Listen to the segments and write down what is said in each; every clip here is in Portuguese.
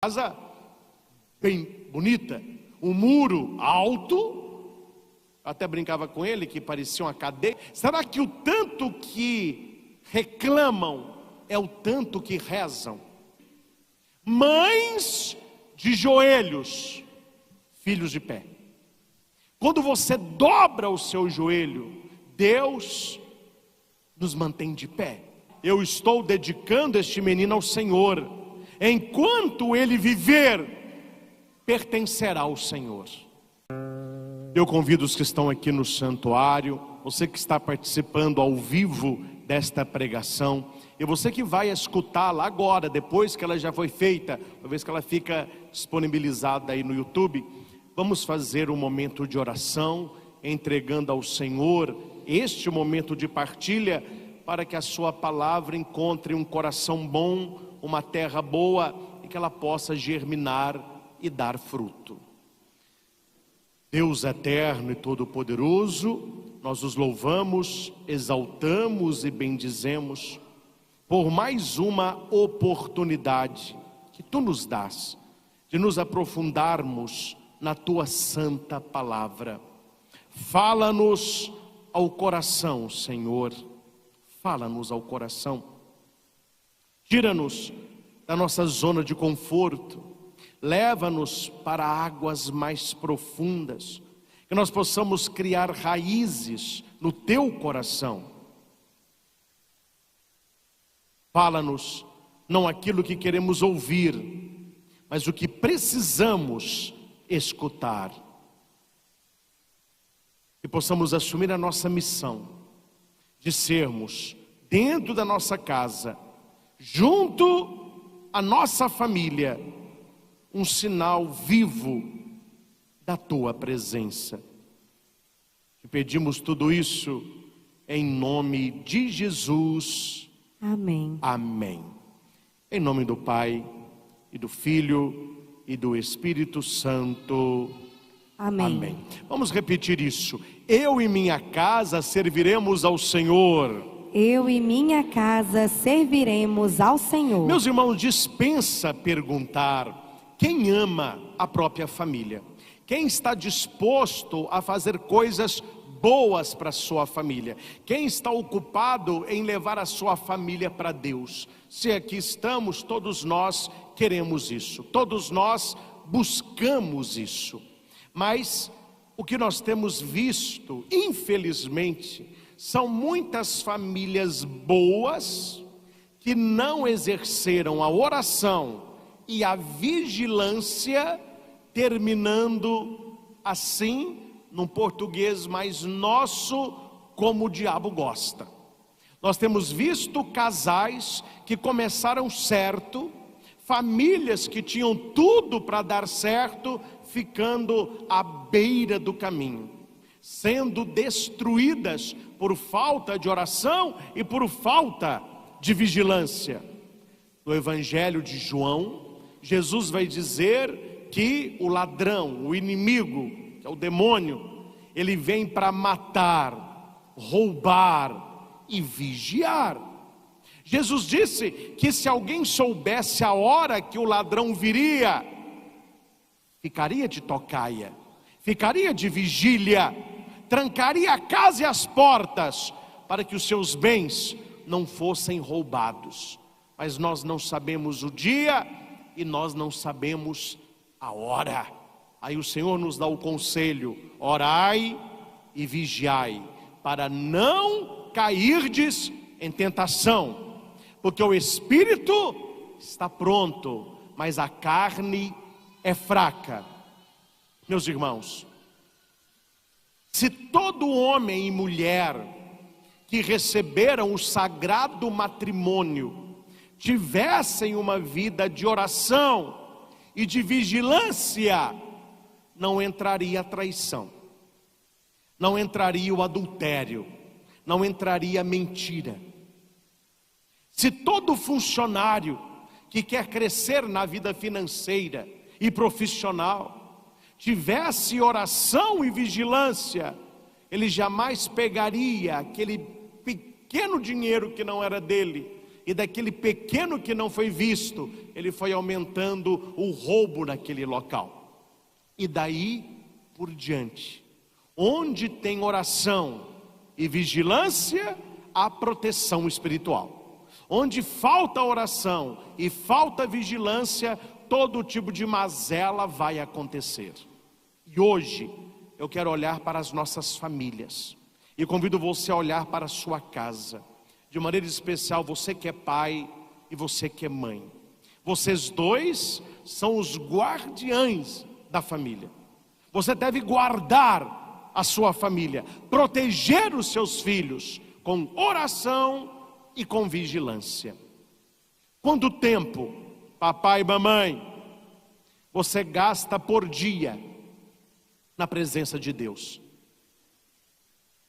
casa bem bonita, um muro alto, até brincava com ele que parecia uma cadeia. Será que o tanto que reclamam é o tanto que rezam? Mães de joelhos, filhos de pé. Quando você dobra o seu joelho, Deus nos mantém de pé. Eu estou dedicando este menino ao Senhor. Enquanto ele viver, pertencerá ao Senhor. Eu convido os que estão aqui no santuário, você que está participando ao vivo desta pregação, e você que vai escutá-la agora, depois que ela já foi feita, uma vez que ela fica disponibilizada aí no YouTube, vamos fazer um momento de oração, entregando ao Senhor este momento de partilha, para que a sua palavra encontre um coração bom, uma terra boa, e que ela possa germinar e dar fruto. Deus eterno e todo-poderoso, nós os louvamos, exaltamos e bendizemos por mais uma oportunidade que Tu nos dás de nos aprofundarmos na Tua santa palavra. Fala-nos ao coração, Senhor, fala-nos ao coração. Tira-nos da nossa zona de conforto, leva-nos para águas mais profundas, que nós possamos criar raízes no Teu coração. Fala-nos não aquilo que queremos ouvir, mas o que precisamos escutar. Que possamos assumir a nossa missão de sermos, dentro da nossa casa, junto à nossa família, um sinal vivo da Tua presença. Te pedimos tudo isso em nome de Jesus. Amém. Amém. Em nome do Pai, e do Filho, e do Espírito Santo. Amém. Amém. Vamos repetir isso. Eu e minha casa serviremos ao Senhor. Eu e minha casa serviremos ao Senhor. Meus irmãos, dispensa perguntar quem ama a própria família. Quem está disposto a fazer coisas boas para a sua família? Quem está ocupado em levar a sua família para Deus? Se aqui estamos, todos nós queremos isso. Todos nós buscamos isso. Mas o que nós temos visto, infelizmente, são muitas famílias boas que não exerceram a oração e a vigilância, terminando assim, num português mais nosso, como o diabo gosta. Nós temos visto casais que começaram certo, famílias que tinham tudo para dar certo, ficando à beira do caminho, sendo destruídas por falta de oração e por falta de vigilância. No Evangelho de João, Jesus vai dizer que o ladrão, o inimigo, que é o demônio, ele vem para matar, roubar e vigiar. Jesus disse que se alguém soubesse a hora que o ladrão viria, ficaria de tocaia, ficaria de vigília, trancaria a casa e as portas, para que os seus bens não fossem roubados. Mas nós não sabemos o dia e nós não sabemos a hora. Aí o Senhor nos dá o conselho: orai e vigiai, para não cairdes em tentação, porque o espírito está pronto, mas a carne é fraca. Meus irmãos, se todo homem e mulher que receberam o sagrado matrimônio tivessem uma vida de oração e de vigilância, não entraria a traição, não entraria o adultério, não entraria a mentira. Se todo funcionário que quer crescer na vida financeira e profissional tivesse oração e vigilância, ele jamais pegaria aquele pequeno dinheiro que não era dele e daquele pequeno que não foi visto, ele foi aumentando o roubo naquele local. E daí por diante, onde tem oração e vigilância, há proteção espiritual. Onde falta oração e falta vigilância, todo tipo de mazela vai acontecer. E hoje eu quero olhar para as nossas famílias, e convido você a olhar para a sua casa, de maneira especial você que é pai e você que é mãe. Vocês dois são os guardiães da família. Você deve guardar a sua família, proteger os seus filhos com oração e com vigilância. Quanto tempo, papai e mamãe, você gasta por dia na presença de Deus?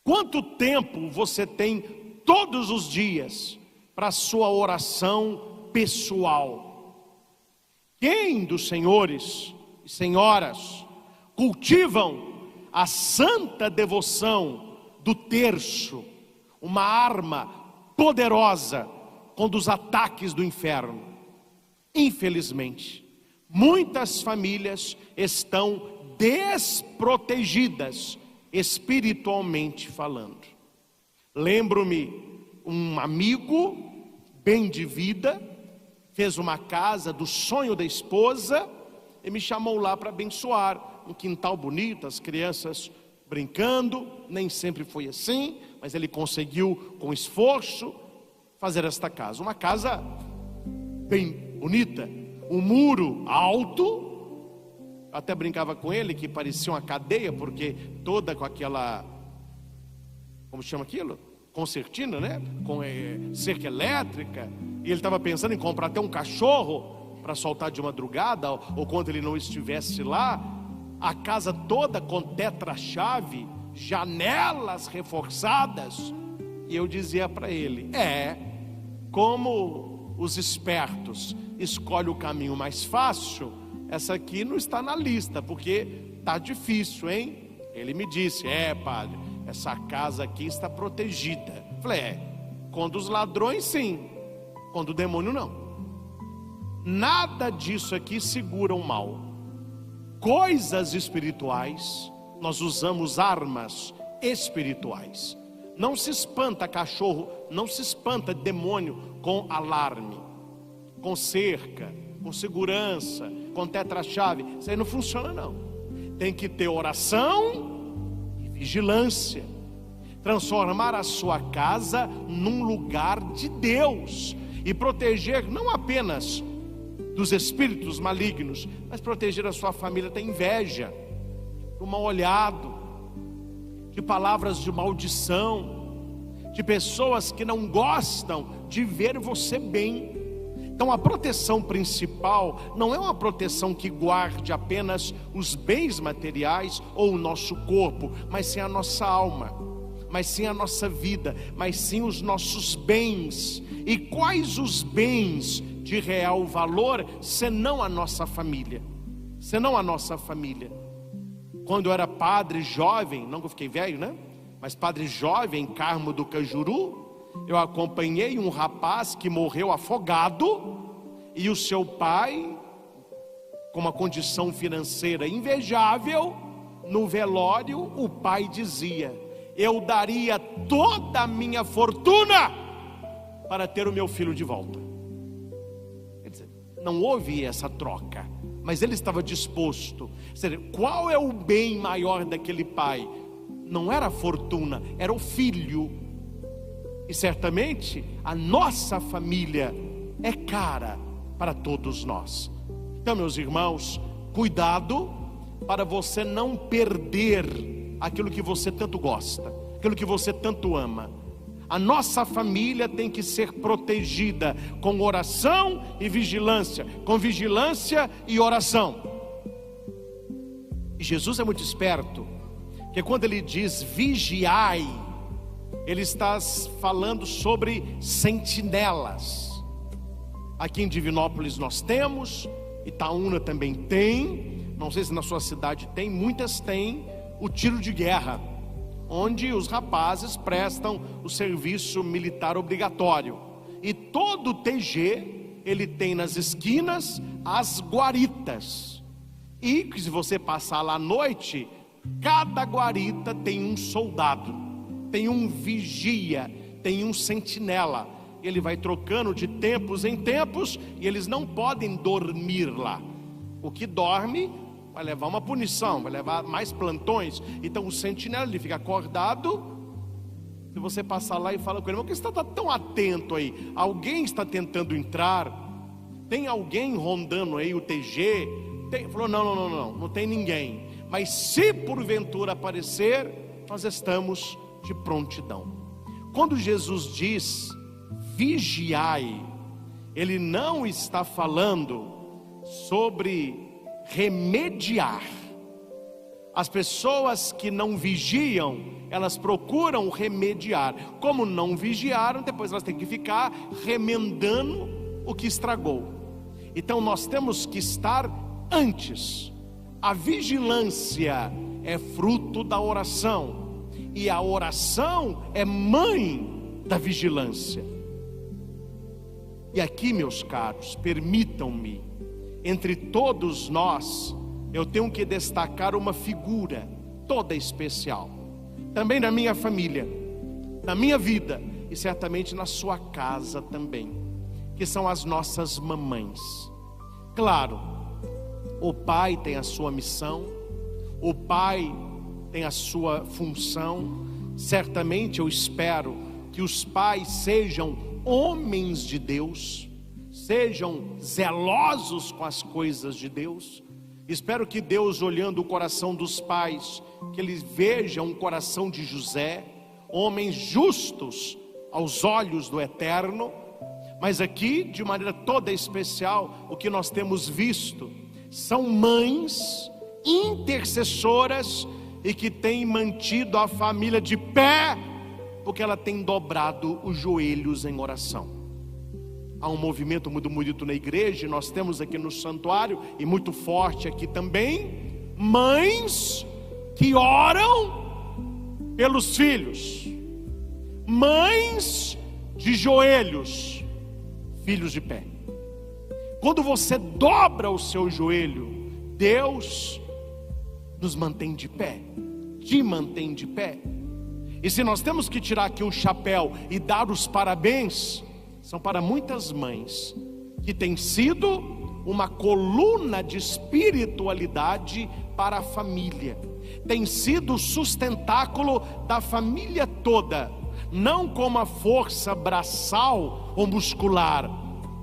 Quanto tempo você tem todos os dias para a sua oração pessoal? Quem dos senhores e senhoras cultivam a santa devoção do terço, uma arma poderosa contra os ataques do inferno? Infelizmente, muitas famílias estão desprotegidas espiritualmente falando. Lembro-me, um amigo bem de vida fez uma casa do sonho da esposa e me chamou lá para abençoar. Um quintal bonito, as crianças brincando. Nem sempre foi assim, mas ele conseguiu com esforço fazer esta casa. Uma casa bem bonita, um muro alto. Eu até brincava com ele que parecia uma cadeia, porque toda com aquela, como chama aquilo? Concertina, né? Com cerca elétrica. E ele estava pensando em comprar até um cachorro para soltar de madrugada, ou quando ele não estivesse lá. A casa toda com tetra-chave, janelas reforçadas. E eu dizia para ele: como os espertos escolhem o caminho mais fácil, essa aqui não está na lista, porque está difícil, hein? Ele me disse: padre, essa casa aqui está protegida. Falei: quando os ladrões sim, quando o demônio não. Nada disso aqui segura o mal. Coisas espirituais, nós usamos armas espirituais. Não se espanta cachorro, não se espanta demônio com alarme, com cerca, com segurança, com tetra-chave. Isso aí não funciona não. Tem que ter oração e vigilância. Transformar a sua casa num lugar de Deus e proteger não apenas dos espíritos malignos, mas proteger a sua família da inveja, do mal olhado, de palavras de maldição, de pessoas que não gostam de ver você bem. Então a proteção principal não é uma proteção que guarde apenas os bens materiais ou o nosso corpo, mas sim a nossa alma, mas sim a nossa vida, mas sim os nossos bens. E quais os bens de real valor, senão a nossa família? Senão a nossa família. Quando eu era padre jovem, não que eu fiquei velho, né? Mas padre jovem, em Carmo do Cajuru, eu acompanhei um rapaz que morreu afogado, e o seu pai, com uma condição financeira invejável, no velório o pai dizia: eu daria toda a minha fortuna para ter o meu filho de volta. Quer dizer, não houve essa troca, mas ele estava disposto. Qual é o bem maior daquele pai? Não era a fortuna, era o filho. E certamente a nossa família é cara para todos nós. Então, meus irmãos, cuidado para você não perder aquilo que você tanto gosta, aquilo que você tanto ama. A nossa família tem que ser protegida com oração e vigilância, com vigilância e oração. E Jesus é muito esperto, que quando ele diz vigiai, ele está falando sobre sentinelas. Aqui em Divinópolis nós temos, Itaúna também tem, não sei se na sua cidade tem, muitas têm o tiro de guerra, onde os rapazes prestam o serviço militar obrigatório. E todo TG, ele tem nas esquinas as guaritas. E se você passar lá à noite, cada guarita tem um soldado, tem um vigia, tem um sentinela. Ele vai trocando de tempos em tempos e eles não podem dormir lá. O que dorme vai levar uma punição, vai levar mais plantões. Então o sentinela, ele fica acordado. Se você passar lá e fala com ele: por que você está tão atento aí? Alguém está tentando entrar? Tem alguém rondando aí o TG? Ele falou: não tem ninguém. Mas se porventura aparecer, nós estamos de prontidão. Quando Jesus diz vigiai, ele não está falando sobre remediar. As pessoas que não vigiam, elas procuram remediar. Como não vigiaram, depois elas têm que ficar remendando o que estragou. Então nós temos que estar antes. A vigilância é fruto da oração, e a oração é mãe da vigilância. E aqui, meus caros, permitam-me, entre todos nós, eu tenho que destacar uma figura toda especial, também na minha família, na minha vida e certamente na sua casa também, que são as nossas mamães. Claro, o pai tem a sua missão, o pai tem a sua função. Certamente eu espero que os pais sejam homens de Deus, sejam zelosos com as coisas de Deus. Espero que Deus, olhando o coração dos pais, que eles vejam um coração de José, homens justos aos olhos do Eterno. Mas aqui, de maneira toda especial, o que nós temos visto são mães intercessoras e que têm mantido a família de pé, porque ela tem dobrado os joelhos em oração. Há um movimento muito bonito na igreja, e nós temos aqui no santuário, e muito forte aqui também, mães que oram pelos filhos, mães de joelhos, filhos de pé. Quando você dobra o seu joelho, Deus nos mantém de pé, te mantém de pé. E se nós temos que tirar aqui um chapéu e dar os parabéns, são para muitas mães que têm sido uma coluna de espiritualidade para a família, tem sido o sustentáculo da família toda, não como a força braçal ou muscular,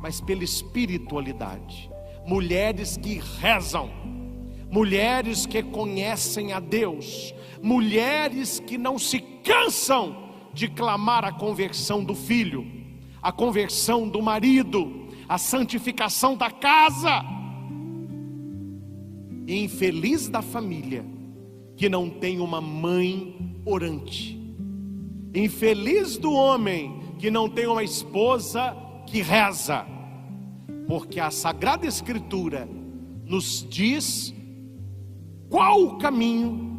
mas pela espiritualidade. Mulheres que rezam, mulheres que conhecem a Deus, mulheres que não se cansam de clamar a conversão do filho, a conversão do marido, a santificação da casa. E infeliz da família que não tem uma mãe orante, infeliz do homem que não tem uma esposa que reza, porque a Sagrada Escritura nos diz qual o caminho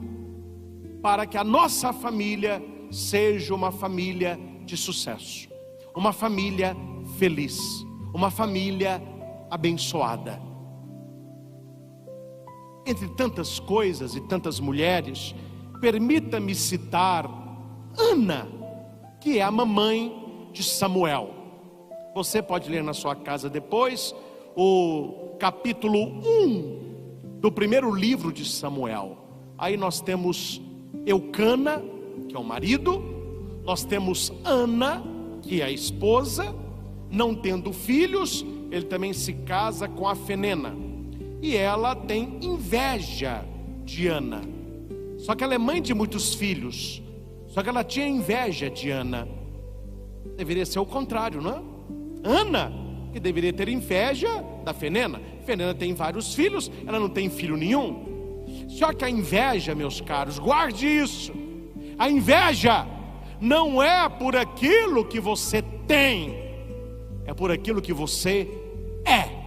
para que a nossa família seja uma família de sucesso, uma família feliz, uma família abençoada. Entre tantas coisas e tantas mulheres, permita-me citar Ana, que é a mamãe de Samuel. Você pode ler na sua casa depois o capítulo 1 do primeiro livro de Samuel. Aí nós temos Eucana, que é o marido, nós temos Ana, que é a esposa. Não tendo filhos, ele também se casa com a Fenena, e ela tem inveja de Ana. Só que ela é mãe de muitos filhos, só que ela tinha inveja de Ana. Deveria ser o contrário, não é? Ana, que deveria ter inveja da Fenena. Fenena tem vários filhos, ela não tem filho nenhum. Só que a inveja, meus caros, guarde isso, a inveja não é por aquilo que você tem, é por aquilo que você é.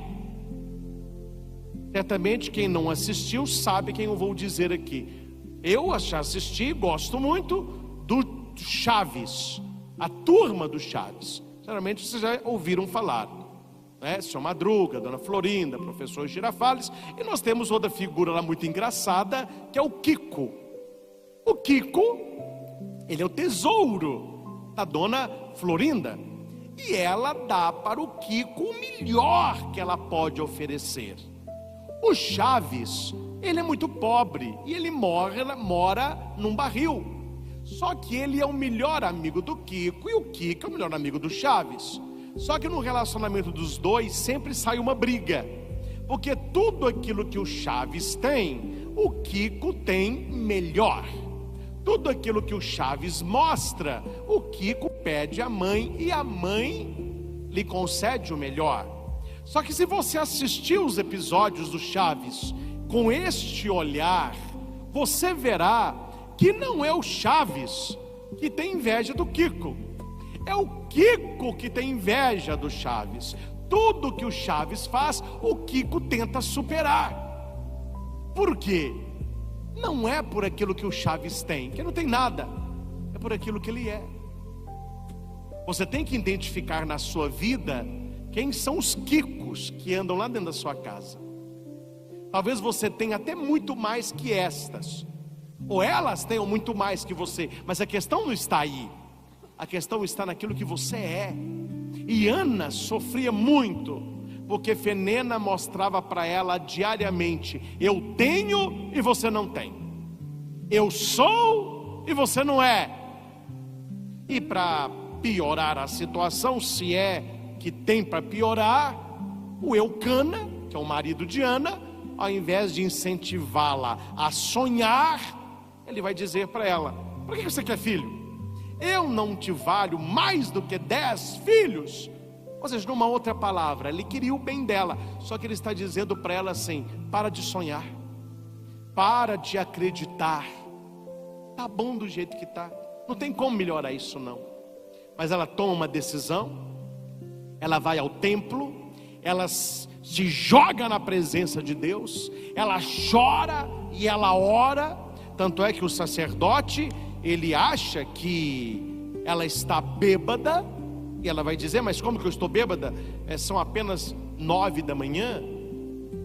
Certamente quem não assistiu sabe quem eu vou dizer aqui. Eu já assisti, gosto muito do Chaves, a turma do Chaves. Geralmente vocês já ouviram falar, né? Seu Madruga, Dona Florinda, Professor Girafales. E nós temos outra figura lá muito engraçada, que é o Kiko. O Kiko, ele é o tesouro da Dona Florinda. E ela dá para o Kiko o melhor que ela pode oferecer. O Chaves, ele é muito pobre e ele mora num barril. Só que ele é o melhor amigo do Kiko e o Kiko é o melhor amigo do Chaves. Só que no relacionamento dos dois sempre sai uma briga, porque tudo aquilo que o Chaves tem, o Kiko tem melhor. Tudo aquilo que o Chaves mostra, o Kiko pede à mãe e a mãe lhe concede o melhor. Só que se você assistir os episódios do Chaves com este olhar, você verá que não é o Chaves que tem inveja do Kiko, é o Kiko que tem inveja do Chaves. Tudo que o Chaves faz, o Kiko tenta superar. Por quê? Não é por aquilo que o Chaves tem, que não tem nada, é por aquilo que ele é. Você tem que identificar na sua vida quem são os Kikos que andam lá dentro da sua casa. Talvez você tenha até muito mais que estas, ou elas tenham muito mais que você, mas a questão não está aí. A questão está naquilo que você é. E Ana sofria muito, porque Fenena mostrava para ela diariamente: eu tenho e você não tem, eu sou e você não é. E para piorar a situação, se é que tem para piorar, o Eucana, que é o marido de Ana, ao invés de incentivá-la a sonhar, ele vai dizer para ela: por que você quer filho? Eu não te valho mais do que 10 filhos. Ou seja, numa outra palavra, ele queria o bem dela, só que ele está dizendo para ela assim: para de sonhar, para de acreditar, tá bom do jeito que tá, não tem como melhorar isso não. Mas ela toma uma decisão, ela vai ao templo, ela se joga na presença de Deus, ela chora e ela ora. Tanto é que o sacerdote, ele acha que ela está bêbada, e ela vai dizer: mas como que eu estou bêbada? São apenas 9 da manhã.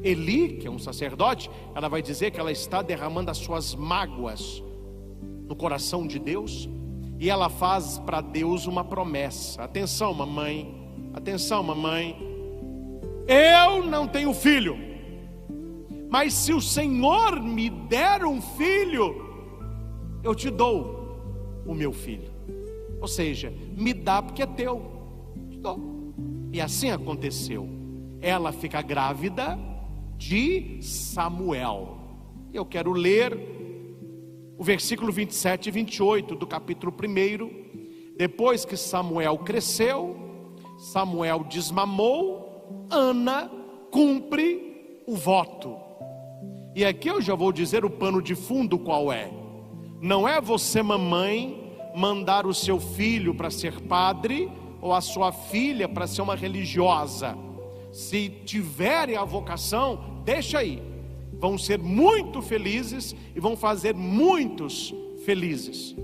Eli, que é um sacerdote, ela vai dizer que ela está derramando as suas mágoas no coração de Deus, e ela faz para Deus uma promessa. Atenção, mamãe, eu não tenho filho, mas se o Senhor me der um filho, eu te dou o meu filho. Ou seja, me dá porque é teu, te dou. E assim aconteceu. Ela fica grávida de Samuel. Eu quero ler o versículo 27 e 28 do capítulo 1. Depois que Samuel cresceu, Samuel desmamou, Ana cumpre o voto. E aqui eu já vou dizer o pano de fundo qual é. Não é você, mamãe, mandar o seu filho para ser padre, ou a sua filha para ser uma religiosa. Se tiverem a vocação, deixa aí, vão ser muito felizes e vão fazer muitos felizes.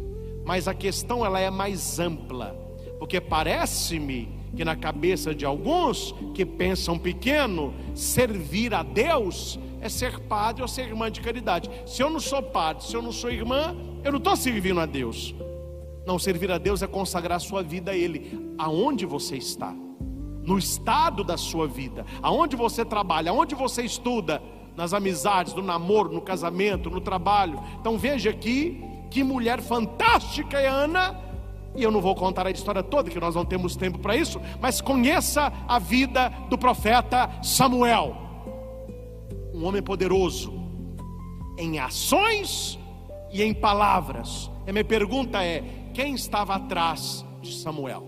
Mas a questão, ela é mais ampla, porque parece-me que na cabeça de alguns que pensam pequeno, servir a Deus é ser padre ou ser irmã de caridade. Se eu não sou padre, se eu não sou irmã, eu não estou servindo a Deus. Não, servir a Deus é consagrar a sua vida a Ele. Aonde você está, no estado da sua vida, aonde você trabalha, aonde você estuda, nas amizades, no namoro, no casamento, no trabalho. Então veja aqui, que mulher fantástica é Ana. E eu não vou contar a história toda, que nós não temos tempo para isso, mas conheça a vida do profeta Samuel. Um homem poderoso em ações e em palavras. E minha pergunta é: quem estava atrás de Samuel?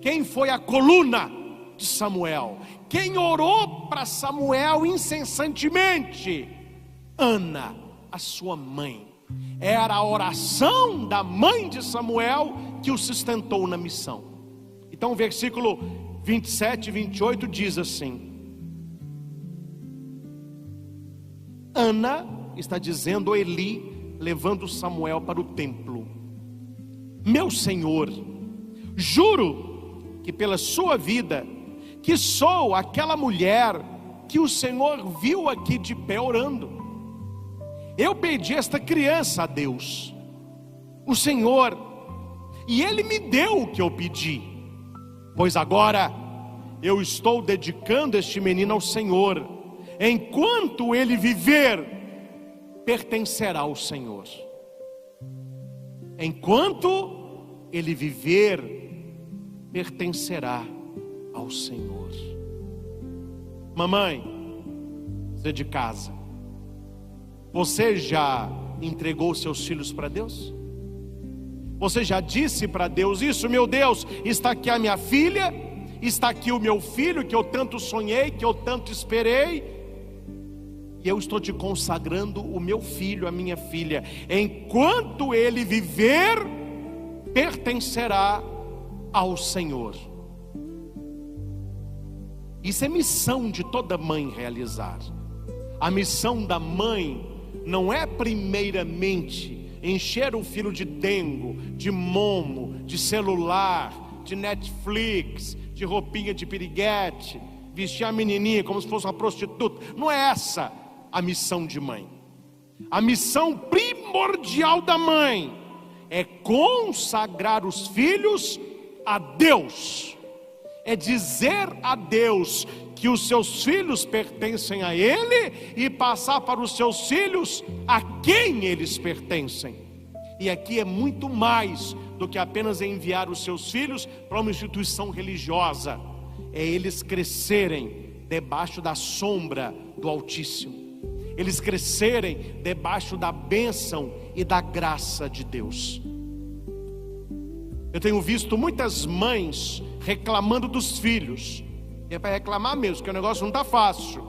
Quem foi a coluna de Samuel? Quem orou para Samuel incessantemente? Ana, a sua mãe. Era a oração da mãe de Samuel que o sustentou na missão. Então o versículo 27 e 28 diz assim: Ana está dizendo a Eli, levando Samuel para o templo: meu senhor, juro que pela sua vida, que sou aquela mulher que o Senhor viu aqui de pé orando. Eu pedi esta criança a Deus, o Senhor, e Ele me deu o que eu pedi, pois agora eu estou dedicando este menino ao Senhor. Enquanto ele viver, pertencerá ao Senhor. Enquanto ele viver, pertencerá ao Senhor. Mamãe, você de casa, você já entregou seus filhos para Deus? Você já disse para Deus: isso, meu Deus, está aqui a minha filha, está aqui o meu filho que eu tanto sonhei, que eu tanto esperei, e eu estou te consagrando o meu filho, a minha filha. Enquanto ele viver, pertencerá ao Senhor. Isso é missão de toda mãe realizar. A missão da mãe não é primeiramente encher o filho de dengo, de momo, de celular, de Netflix, de roupinha de piriguete, vestir a menininha como se fosse uma prostituta. Não é essa a missão de mãe. A missão primordial da mãe é consagrar os filhos a Deus. É dizer a Deus que os seus filhos pertencem a Ele e passar para os seus filhos a quem eles pertencem. E aqui é muito mais do que apenas enviar os seus filhos para uma instituição religiosa. É eles crescerem debaixo da sombra do Altíssimo. Eles crescerem debaixo da bênção e da graça de Deus. Eu tenho visto muitas mães reclamando dos filhos. É para reclamar mesmo, porque o negócio não está fácil.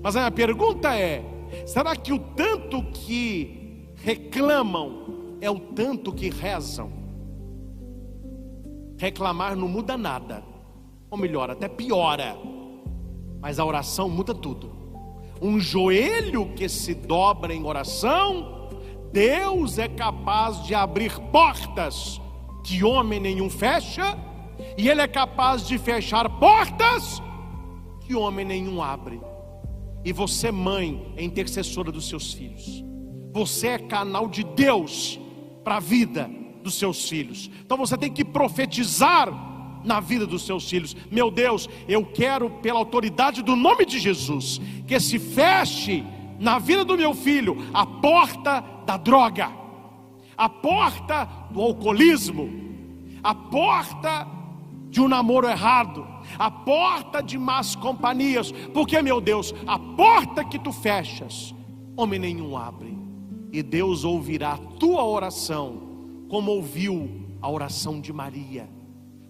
Mas a minha pergunta é: será que o tanto que reclamam é o tanto que rezam? Reclamar não muda nada, ou melhor, até piora. Mas a oração muda tudo. Um joelho que se dobra em oração, Deus é capaz de abrir portas que homem nenhum fecha, e Ele é capaz de fechar portas que homem nenhum abre. E você, mãe, é intercessora dos seus filhos. Você é canal de Deus para a vida dos seus filhos. Então você tem que profetizar na vida dos seus filhos. Meu Deus, eu quero, pela autoridade do nome de Jesus, que se feche na vida do meu filho a porta da droga, a porta do alcoolismo, a porta de um namoro errado, a porta de más companhias. Porque, meu Deus, a porta que tu fechas, homem nenhum abre. E Deus ouvirá a tua oração, como ouviu a oração de Maria.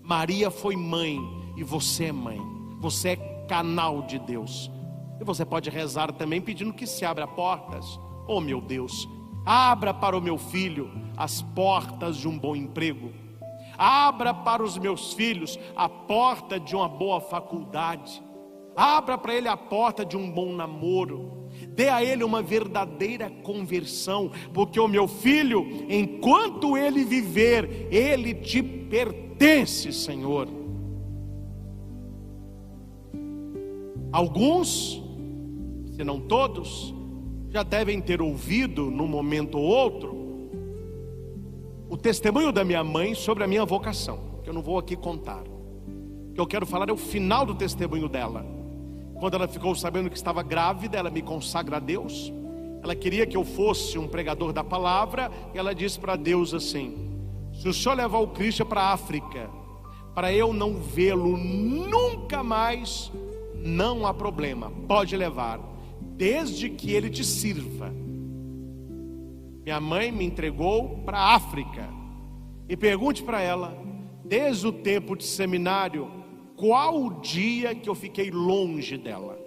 Maria foi mãe, e você é mãe. Você é canal de Deus. E você pode rezar também pedindo que se abra portas. Oh, meu Deus, abra para o meu filho as portas de um bom emprego. Abra para os meus filhos a porta de uma boa faculdade. Abra para ele a porta de um bom namoro. Dê a ele uma verdadeira conversão, porque o meu filho, enquanto ele viver, ele te pertence, Senhor. Alguns, se não todos, já devem ter ouvido num momento ou outro o testemunho da minha mãe sobre a minha vocação, que eu não vou aqui contar. O que eu quero falar é o final do testemunho dela. Quando ela ficou sabendo que estava grávida, ela me consagra a Deus. Ela queria que eu fosse um pregador da palavra, e ela disse para Deus assim: se o Senhor levar o Cristo para a África, para eu não vê-lo nunca mais, não há problema, pode levar, desde que ele te sirva. Minha mãe me entregou para a África. E pergunte para ela, desde o tempo de seminário, qual o dia que eu fiquei longe dela.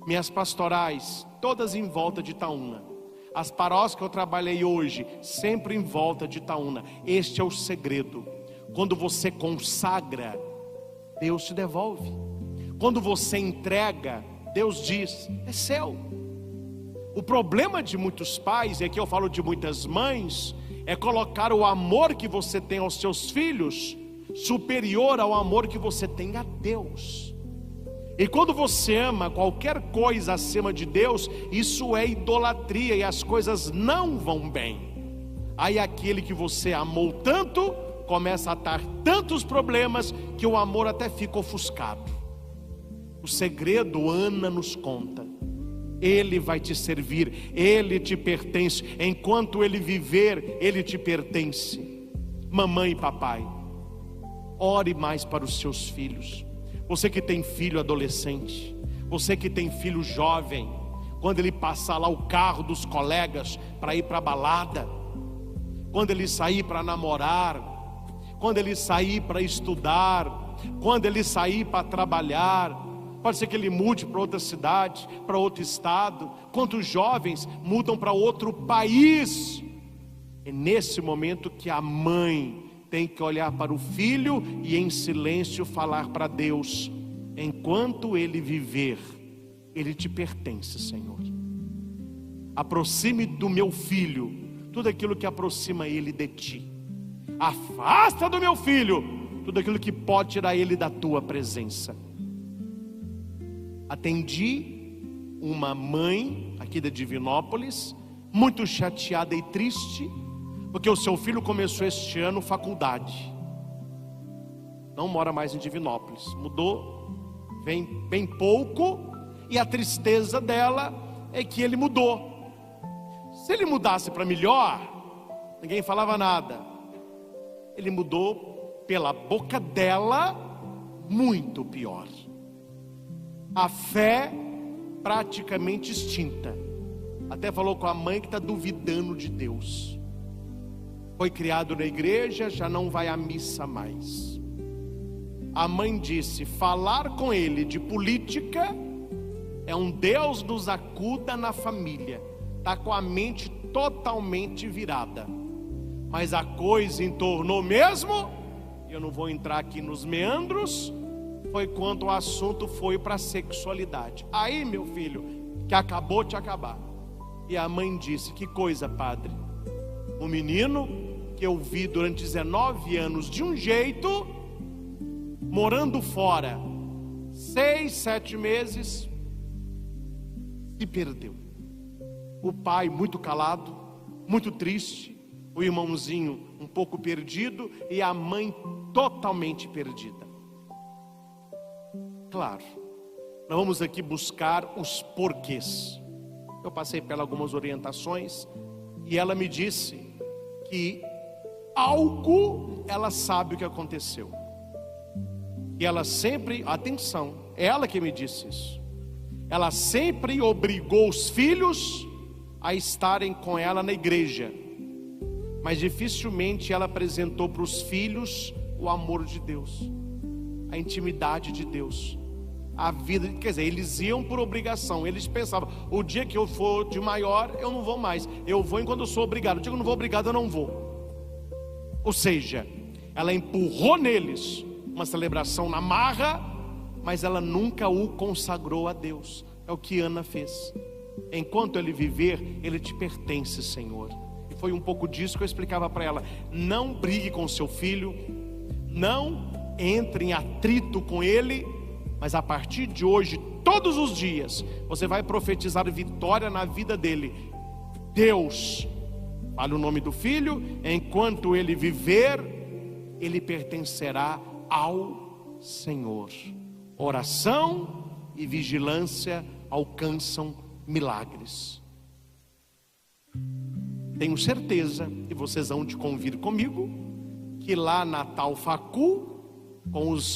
Minhas pastorais, todas em volta de Itaúna. As paróquias que eu trabalhei hoje, sempre em volta de Itaúna. Este é o segredo. Quando você consagra, Deus te devolve. Quando você entrega, Deus diz: é seu. O problema de muitos pais, e aqui eu falo de muitas mães, é colocar o amor que você tem aos seus filhos superior ao amor que você tem a Deus. E quando você ama qualquer coisa acima de Deus, isso é idolatria e as coisas não vão bem. Aí aquele que você amou tanto começa a ter tantos problemas que o amor até fica ofuscado. O segredo, Ana nos conta: Ele vai te servir, Ele te pertence. Enquanto Ele viver, Ele te pertence. Mamãe e papai, ore mais para os seus filhos. Você que tem filho adolescente, você que tem filho jovem, quando ele passar lá o carro dos colegas para ir para a balada, quando ele sair para namorar, quando ele sair para estudar, quando ele sair para trabalhar, pode ser que ele mude para outra cidade, para outro estado. Quantos jovens mudam para outro país? É nesse momento que a mãe tem que olhar para o filho e em silêncio falar para Deus: enquanto ele viver, ele te pertence, Senhor. Aproxime do meu filho tudo aquilo que aproxima ele de ti. Afasta do meu filho tudo aquilo que pode tirar ele da tua presença. Atendi uma mãe aqui de Divinópolis, muito chateada e triste, porque o seu filho começou este ano faculdade. Não mora mais em Divinópolis, mudou, vem bem pouco, e a tristeza dela é que ele mudou. Se ele mudasse para melhor, ninguém falava nada. Ele mudou pela boca dela, muito pior. A fé praticamente extinta. Até falou com a mãe que está duvidando de Deus. Foi criado na igreja, já não vai à missa mais. A mãe disse: falar com ele de política é um Deus nos acuda na família. Está com a mente totalmente virada. Mas a coisa entornou mesmo, eu não vou entrar aqui nos meandros, foi quando o assunto foi para a sexualidade. Aí, meu filho, que acabou de acabar. E a mãe disse: que coisa, padre? Um menino que eu vi durante 19 anos de um jeito, morando fora 6, 7 meses, se perdeu. O pai muito calado, muito triste, o irmãozinho um pouco perdido e a mãe totalmente perdida. Claro, nós vamos aqui buscar os porquês. Eu passei por algumas orientações e ela me disse que algo ela sabe o que aconteceu. E ela sempre, atenção, ela que me disse isso. Ela sempre obrigou os filhos a estarem com ela na igreja, mas dificilmente ela apresentou para os filhos o amor de Deus, a intimidade de Deus, a vida. Quer dizer, eles iam por obrigação. Eles pensavam: o dia que eu for de maior, eu não vou mais. Eu vou enquanto eu sou obrigado. O dia que eu não vou obrigado, eu não vou. Ou seja, ela empurrou neles uma celebração na marra, mas ela nunca o consagrou a Deus. É o que Ana fez. Enquanto ele viver, ele te pertence, Senhor. E foi um pouco disso que eu explicava para ela: não brigue com seu filho, não entre em atrito com ele, mas a partir de hoje, todos os dias, você vai profetizar vitória na vida dele. Deus, fale o nome do filho, enquanto ele viver, ele pertencerá ao Senhor. Oração e vigilância alcançam milagres. Tenho certeza, e vocês vão te convir comigo, que lá na tal facu,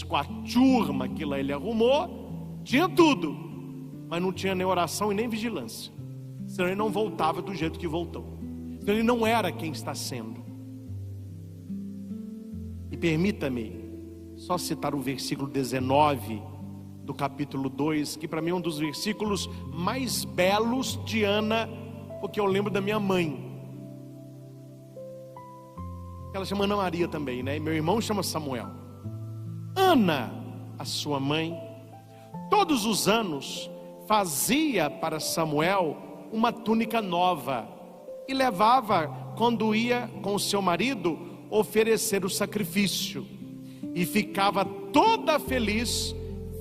com a turma que lá ele arrumou, tinha tudo, mas não tinha nem oração e nem vigilância. Senão ele não voltava do jeito que voltou. Senão ele não era quem está sendo. E permita-me só citar o versículo 19 do capítulo 2, que para mim é um dos versículos mais belos de Ana, porque eu lembro da minha mãe. Ela chama Ana Maria também, né? E meu irmão chama Samuel. Ana, a sua mãe, todos os anos fazia para Samuel uma túnica nova e levava quando ia com o seu marido oferecer o sacrifício. e ficava toda feliz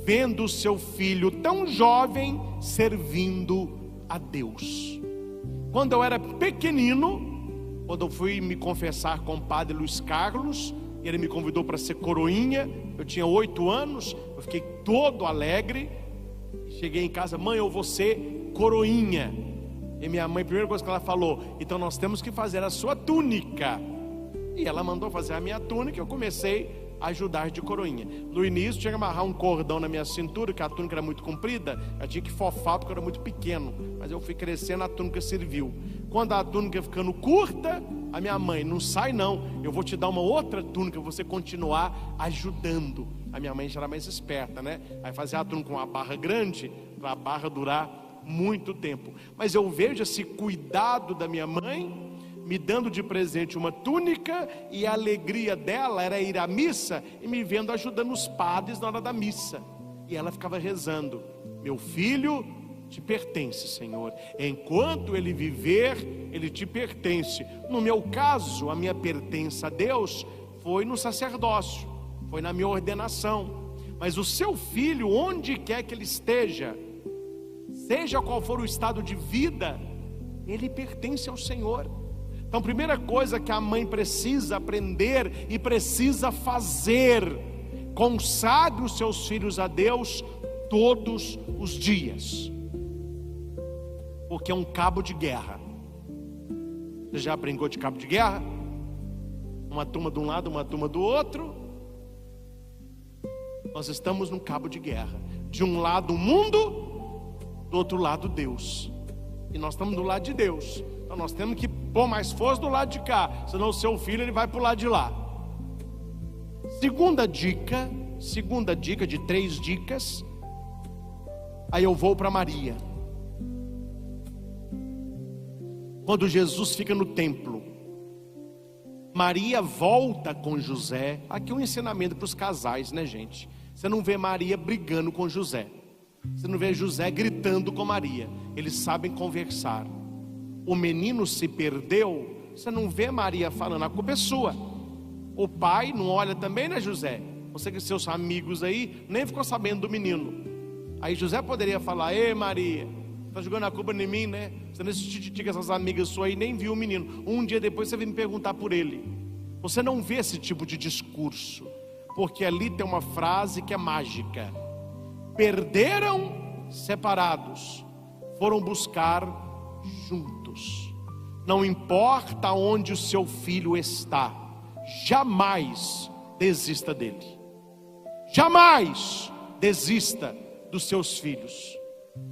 vendo seu filho tão jovem servindo a Deus. Quando eu era pequenino, quando eu fui me confessar com o padre Luiz Carlos, ele me convidou para ser coroinha, eu tinha 8 anos, eu fiquei todo alegre. Cheguei em casa: mãe, eu vou ser coroinha. E minha mãe, a primeira coisa que ela falou: então nós temos que fazer a sua túnica. E ela mandou fazer a minha túnica, eu comecei a ajudar de coroinha. No início tinha que amarrar um cordão na minha cintura, que a túnica era muito comprida, eu tinha que fofar porque eu era muito pequeno, mas eu fui crescendo, a túnica serviu. Quando a túnica ia ficando curta, a minha mãe: não sai não, eu vou te dar uma outra túnica para você continuar ajudando. A minha mãe já era mais esperta, né? Aí fazia a túnica com uma barra grande, para a barra durar muito tempo. Mas eu vejo esse cuidado da minha mãe, me dando de presente uma túnica, e a alegria dela era ir à missa e me vendo ajudando os padres na hora da missa. E ela ficava rezando: meu filho te pertence, Senhor, enquanto ele viver, ele te pertence. No meu caso, a minha pertença a Deus foi no sacerdócio, foi na minha ordenação. Mas o seu filho, onde quer que ele esteja, seja qual for o estado de vida, ele pertence ao Senhor. Então, a primeira coisa que a mãe precisa aprender e precisa fazer: consagre os seus filhos a Deus todos os dias, porque é um cabo de guerra. Você já brincou de cabo de guerra? Uma turma de um lado, uma turma do outro. Nós estamos num cabo de guerra. De um lado o mundo, do outro lado Deus. E nós estamos do lado de Deus. Então nós temos que pôr mais força do lado de cá, senão o seu filho ele vai para o lado de lá. Segunda dica de 3 dicas. Aí eu vou para Maria. Quando Jesus fica no templo, Maria volta com José. Aqui um ensinamento para os casais, né, gente? Você não vê Maria brigando com José, você não vê José gritando com Maria. Eles sabem conversar. O menino se perdeu, você não vê Maria falando: a culpa é sua. O pai não olha também, né, José? Você que seus amigos aí nem ficou sabendo do menino. Aí José poderia falar: ei Maria, está jogando a culpa em mim, né? Você nesse tititi com essas amigas suas aí, nem viu o menino. Um dia depois você vem me perguntar por ele. Você não vê esse tipo de discurso, porque ali tem uma frase que é mágica: perderam separados, foram buscar juntos. Não importa onde o seu filho está, jamais desista dele. Jamais desista dos seus filhos.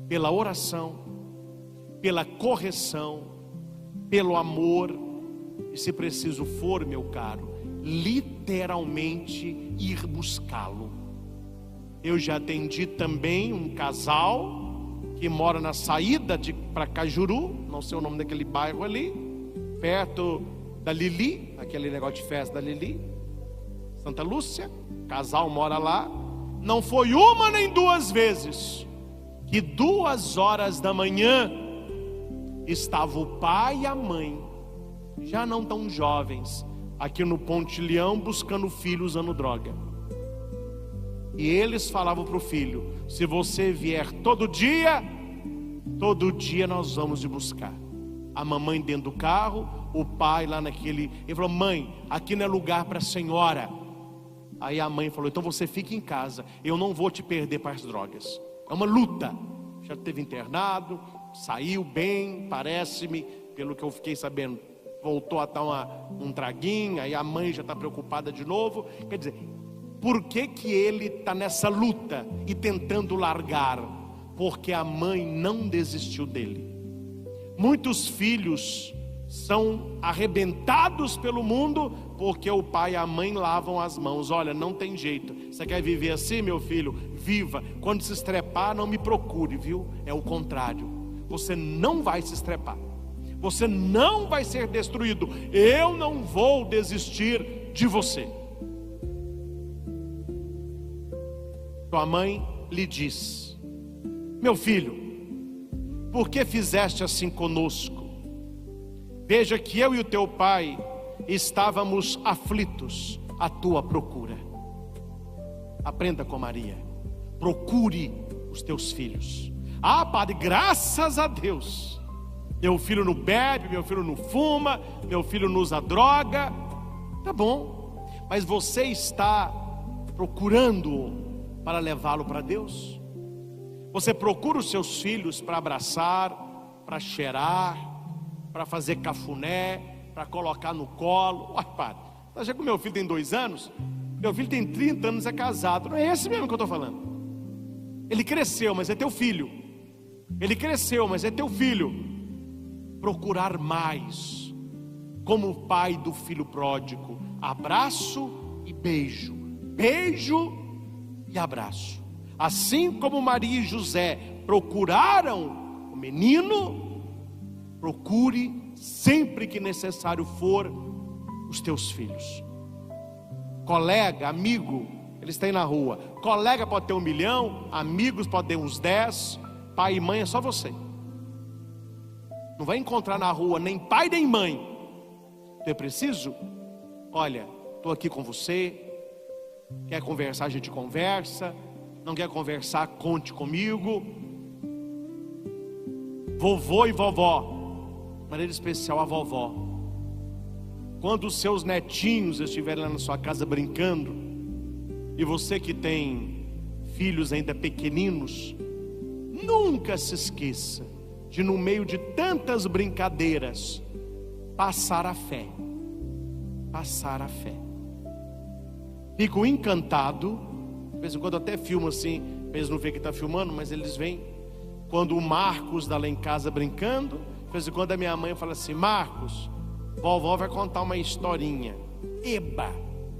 Pela oração, pela correção, pelo amor, e se preciso for, meu caro, literalmente ir buscá-lo. Eu já atendi também um casal que mora na saída para Cajuru, não sei o nome daquele bairro ali, perto da Lili, aquele negócio de festa da Lili, Santa Lúcia. O casal mora lá. Não foi uma nem 2 vezes que 2 horas da manhã estava o pai e a mãe, já não tão jovens, aqui no Ponte Leão, buscando o filho usando droga. E eles falavam para o filho: se você vier todo dia nós vamos te buscar. A mamãe dentro do carro, o pai lá naquele. Ele falou: mãe, aqui não é lugar para a senhora. Aí a mãe falou: então você fica em casa, eu não vou te perder para as drogas. É uma luta. Já teve internado, saiu bem, parece-me, pelo que eu fiquei sabendo, voltou a dar um traguinho. Aí a mãe já está preocupada de novo. Quer dizer, por que ele está nessa luta e tentando largar? Porque a mãe não desistiu dele. Muitos filhos são arrebentados pelo mundo porque o pai e a mãe lavam as mãos. Olha, não tem jeito. Você quer viver assim, meu filho? Viva. Quando se estrepar, não me procure, viu? É o contrário. Você não vai se estrepar. Você não vai ser destruído. Eu não vou desistir de você. Sua mãe lhe diz: meu filho, por que fizeste assim conosco? Veja que eu e o teu pai estávamos aflitos à tua procura. Aprenda com Maria. Procure os teus filhos. Ah, padre, graças a Deus, meu filho não bebe, meu filho não fuma, meu filho não usa droga. Tá bom, mas você está procurando para levá-lo para Deus? Você procura os seus filhos para abraçar, para cheirar, para fazer cafuné, para colocar no colo? Olha, padre, você acha que o meu filho tem 2 anos? Meu filho tem 30 anos, é casado. Não é esse mesmo que eu estou falando. Ele cresceu, mas é teu filho. Ele cresceu, mas é teu filho. Procurar mais, como o pai do filho pródigo: abraço e beijo, beijo e abraço. Assim como Maria e José procuraram o menino, procure sempre que necessário for os teus filhos. Colega, amigo, eles têm na rua. Colega pode ter 1 milhão, amigos pode ter uns 10, pai e mãe é só você. Não vai encontrar na rua nem pai nem mãe. Tu é preciso? Olha, estou aqui com você. Quer conversar, a gente conversa. Não quer conversar, conte comigo. Vovô e vovó, de maneira especial a vovó. Quando os seus netinhos estiverem lá na sua casa brincando, e você que tem filhos ainda pequeninos, nunca se esqueça de, no meio de tantas brincadeiras, passar a fé. Passar a fé. Fico encantado. De vez em quando até filmo assim, eles não veem que está filmando, mas eles veem. Quando o Marcos está lá em casa brincando, de vez em quando a minha mãe fala assim: Marcos, vovó vai contar uma historinha. Eba!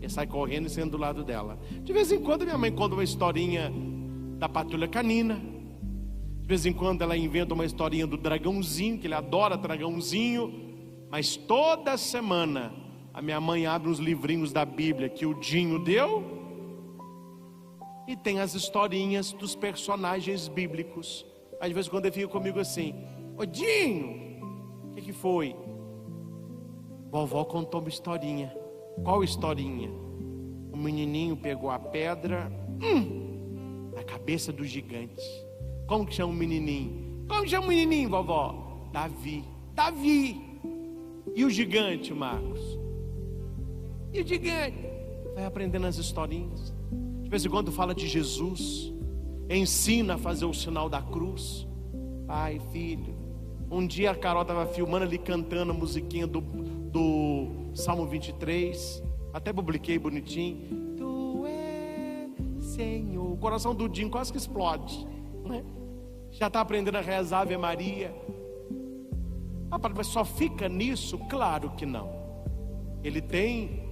E sai correndo e sendo do lado dela. De vez em quando minha mãe conta uma historinha da patrulha canina. De vez em quando ela inventa uma historinha do dragãozinho, que ele adora dragãozinho. Mas toda semana a minha mãe abre uns livrinhos da Bíblia que o Dinho deu, e tem as historinhas dos personagens bíblicos. Aí de vez em quando ele fica comigo assim: ô Dinho, o que foi? Vovó contou uma historinha. Qual historinha? O menininho pegou a pedra na cabeça do gigante. Como que chama o menininho? Como chama o menininho, vovó? Davi. Davi. E o gigante, Marcos? E o gigante? Vai aprendendo as historinhas. De vez em quando fala de Jesus, ensina a fazer o sinal da cruz. Pai, filho. Um dia a Carol estava filmando ali, cantando a musiquinha do Salmo 23. Até publiquei bonitinho. Tu é Senhor. O coração do Dinho quase que explode, né? Já está aprendendo a rezar Ave Maria. Mas só fica nisso? Claro que não. Ele tem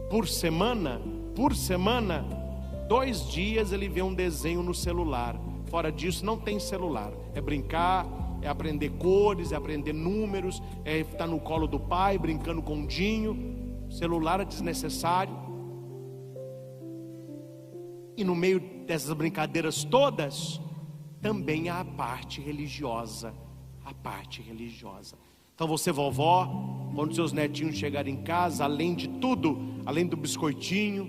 por semana 2 dias ele vê um desenho no celular. Fora disso não tem celular. É brincar, é aprender cores, é aprender números, é estar no colo do pai, brincando com o Dinho. Celular é desnecessário. E no meio dessas brincadeiras todas, também há a parte religiosa. A parte religiosa. Então você, vovó, quando seus netinhos chegarem em casa, além de tudo, além do biscoitinho,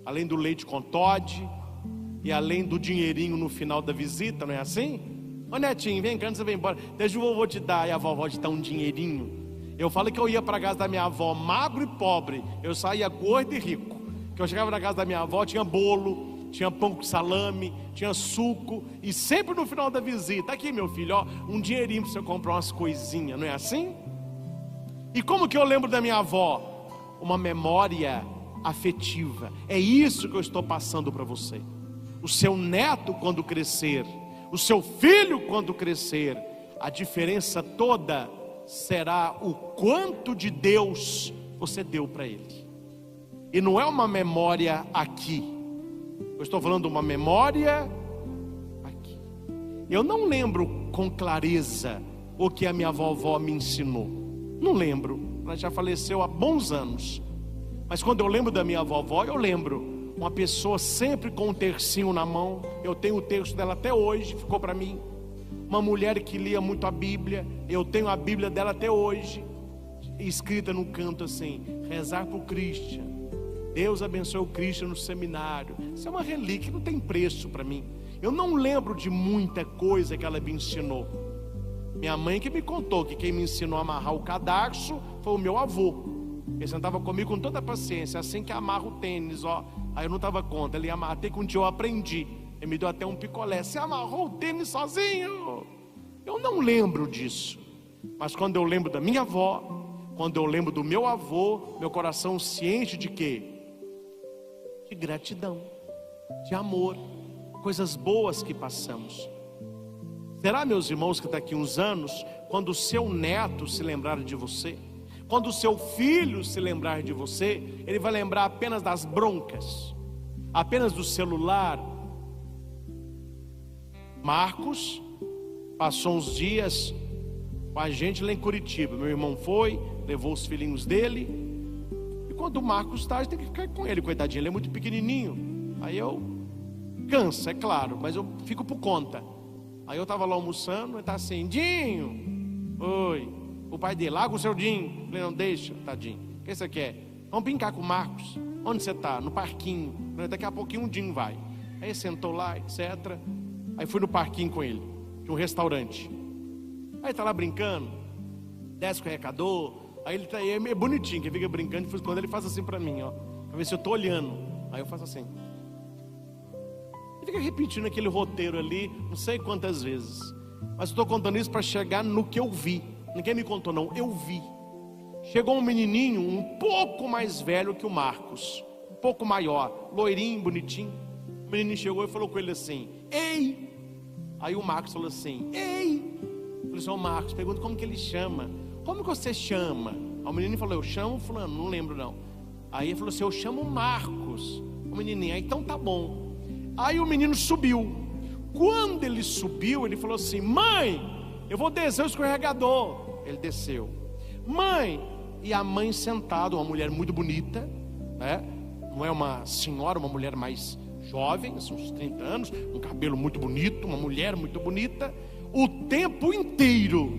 além do leite com Toddy, e além do dinheirinho no final da visita, não é assim? Ô netinho, vem cá, antes você vem embora, deixa o vovô te dar, e a vovó te dar um dinheirinho. Eu falo que eu ia para a casa da minha avó magro e pobre, eu saía gordo e rico. Que eu chegava na casa da minha avó, tinha bolo, tinha pão com salame, tinha suco, e sempre no final da visita: aqui meu filho, ó, um dinheirinho para você comprar umas coisinhas, não é assim? E como que eu lembro da minha avó? Uma memória afetiva. É isso que eu estou passando para você. O seu neto quando crescer, o seu filho quando crescer, a diferença toda será o quanto de Deus você deu para ele. E não é uma memória aqui, eu estou falando de uma memória aqui. Eu não lembro com clareza o que a minha vovó me ensinou. Não lembro, ela já faleceu há bons anos. Mas quando eu lembro da minha vovó, eu lembro uma pessoa sempre com um tercinho na mão. Eu tenho o terço dela até hoje, ficou para mim. Uma mulher que lia muito a Bíblia. Eu tenho a Bíblia dela até hoje, escrita no canto assim: rezar por Christian, Deus abençoe o Christian no seminário. Isso é uma relíquia, não tem preço para mim. Eu não lembro de muita coisa que ela me ensinou. Minha mãe que me contou que quem me ensinou a amarrar o cadarço foi o meu avô. Ele sentava comigo com toda a paciência, assim que amarra o tênis, ó. Aí eu não dava conta, ele ia amarrar, até que um dia eu aprendi. Ele me deu até um picolé. Você amarrou o tênis sozinho? Eu não lembro disso. Mas quando eu lembro da minha avó, quando eu lembro do meu avô, meu coração se enche de quê? De gratidão, de amor, coisas boas que passamos. Será, meus irmãos, que daqui uns anos, quando o seu neto se lembrar de você, quando o seu filho se lembrar de você, ele vai lembrar apenas das broncas, apenas do celular? Marcos passou uns dias com a gente lá em Curitiba. Meu irmão foi, levou os filhinhos dele. E quando o Marcos está, a gente tem que ficar com ele, coitadinho, ele é muito pequenininho. Aí eu cansa, é claro, mas eu fico por conta. Aí eu estava lá almoçando, ele está assim: Dinho, oi. O pai dele: larga o seu Dinho. Eu falei: não, deixa, tadinho. O que você quer? Vamos brincar com o Marcos. Onde você está? No parquinho. Daqui a pouquinho o Dinho vai. Aí sentou lá, etc. Aí fui no parquinho com ele, de um restaurante. Aí tá lá brincando, desce com o recador. Aí ele tá aí, é meio bonitinho, que fica brincando. E quando ele faz assim pra mim, ó, pra ver se eu tô olhando. Aí eu faço assim. Ele fica repetindo aquele roteiro ali, não sei quantas vezes. Mas eu tô contando isso para chegar no que eu vi. Ninguém me contou não, eu vi. Chegou um menininho um pouco mais velho que o Marcos, um pouco maior, loirinho, bonitinho. O menininho chegou e falou com ele assim: ei! Aí o Marcos falou assim: ei! Eu falei assim: ô Marcos, pergunta como que ele chama. Como que você chama? Aí o menino falou: eu chamo fulano, não lembro não. Aí ele falou assim: eu chamo Marcos. O menininho: aí então tá bom. Aí o menino subiu. Quando ele subiu, ele falou assim: mãe, eu vou descer o escorregador. Ele desceu. Mãe, e a mãe sentada, uma mulher muito bonita, né? Não é uma senhora, uma mulher mais jovem, uns 30 anos, um cabelo muito bonito, uma mulher muito bonita, o tempo inteiro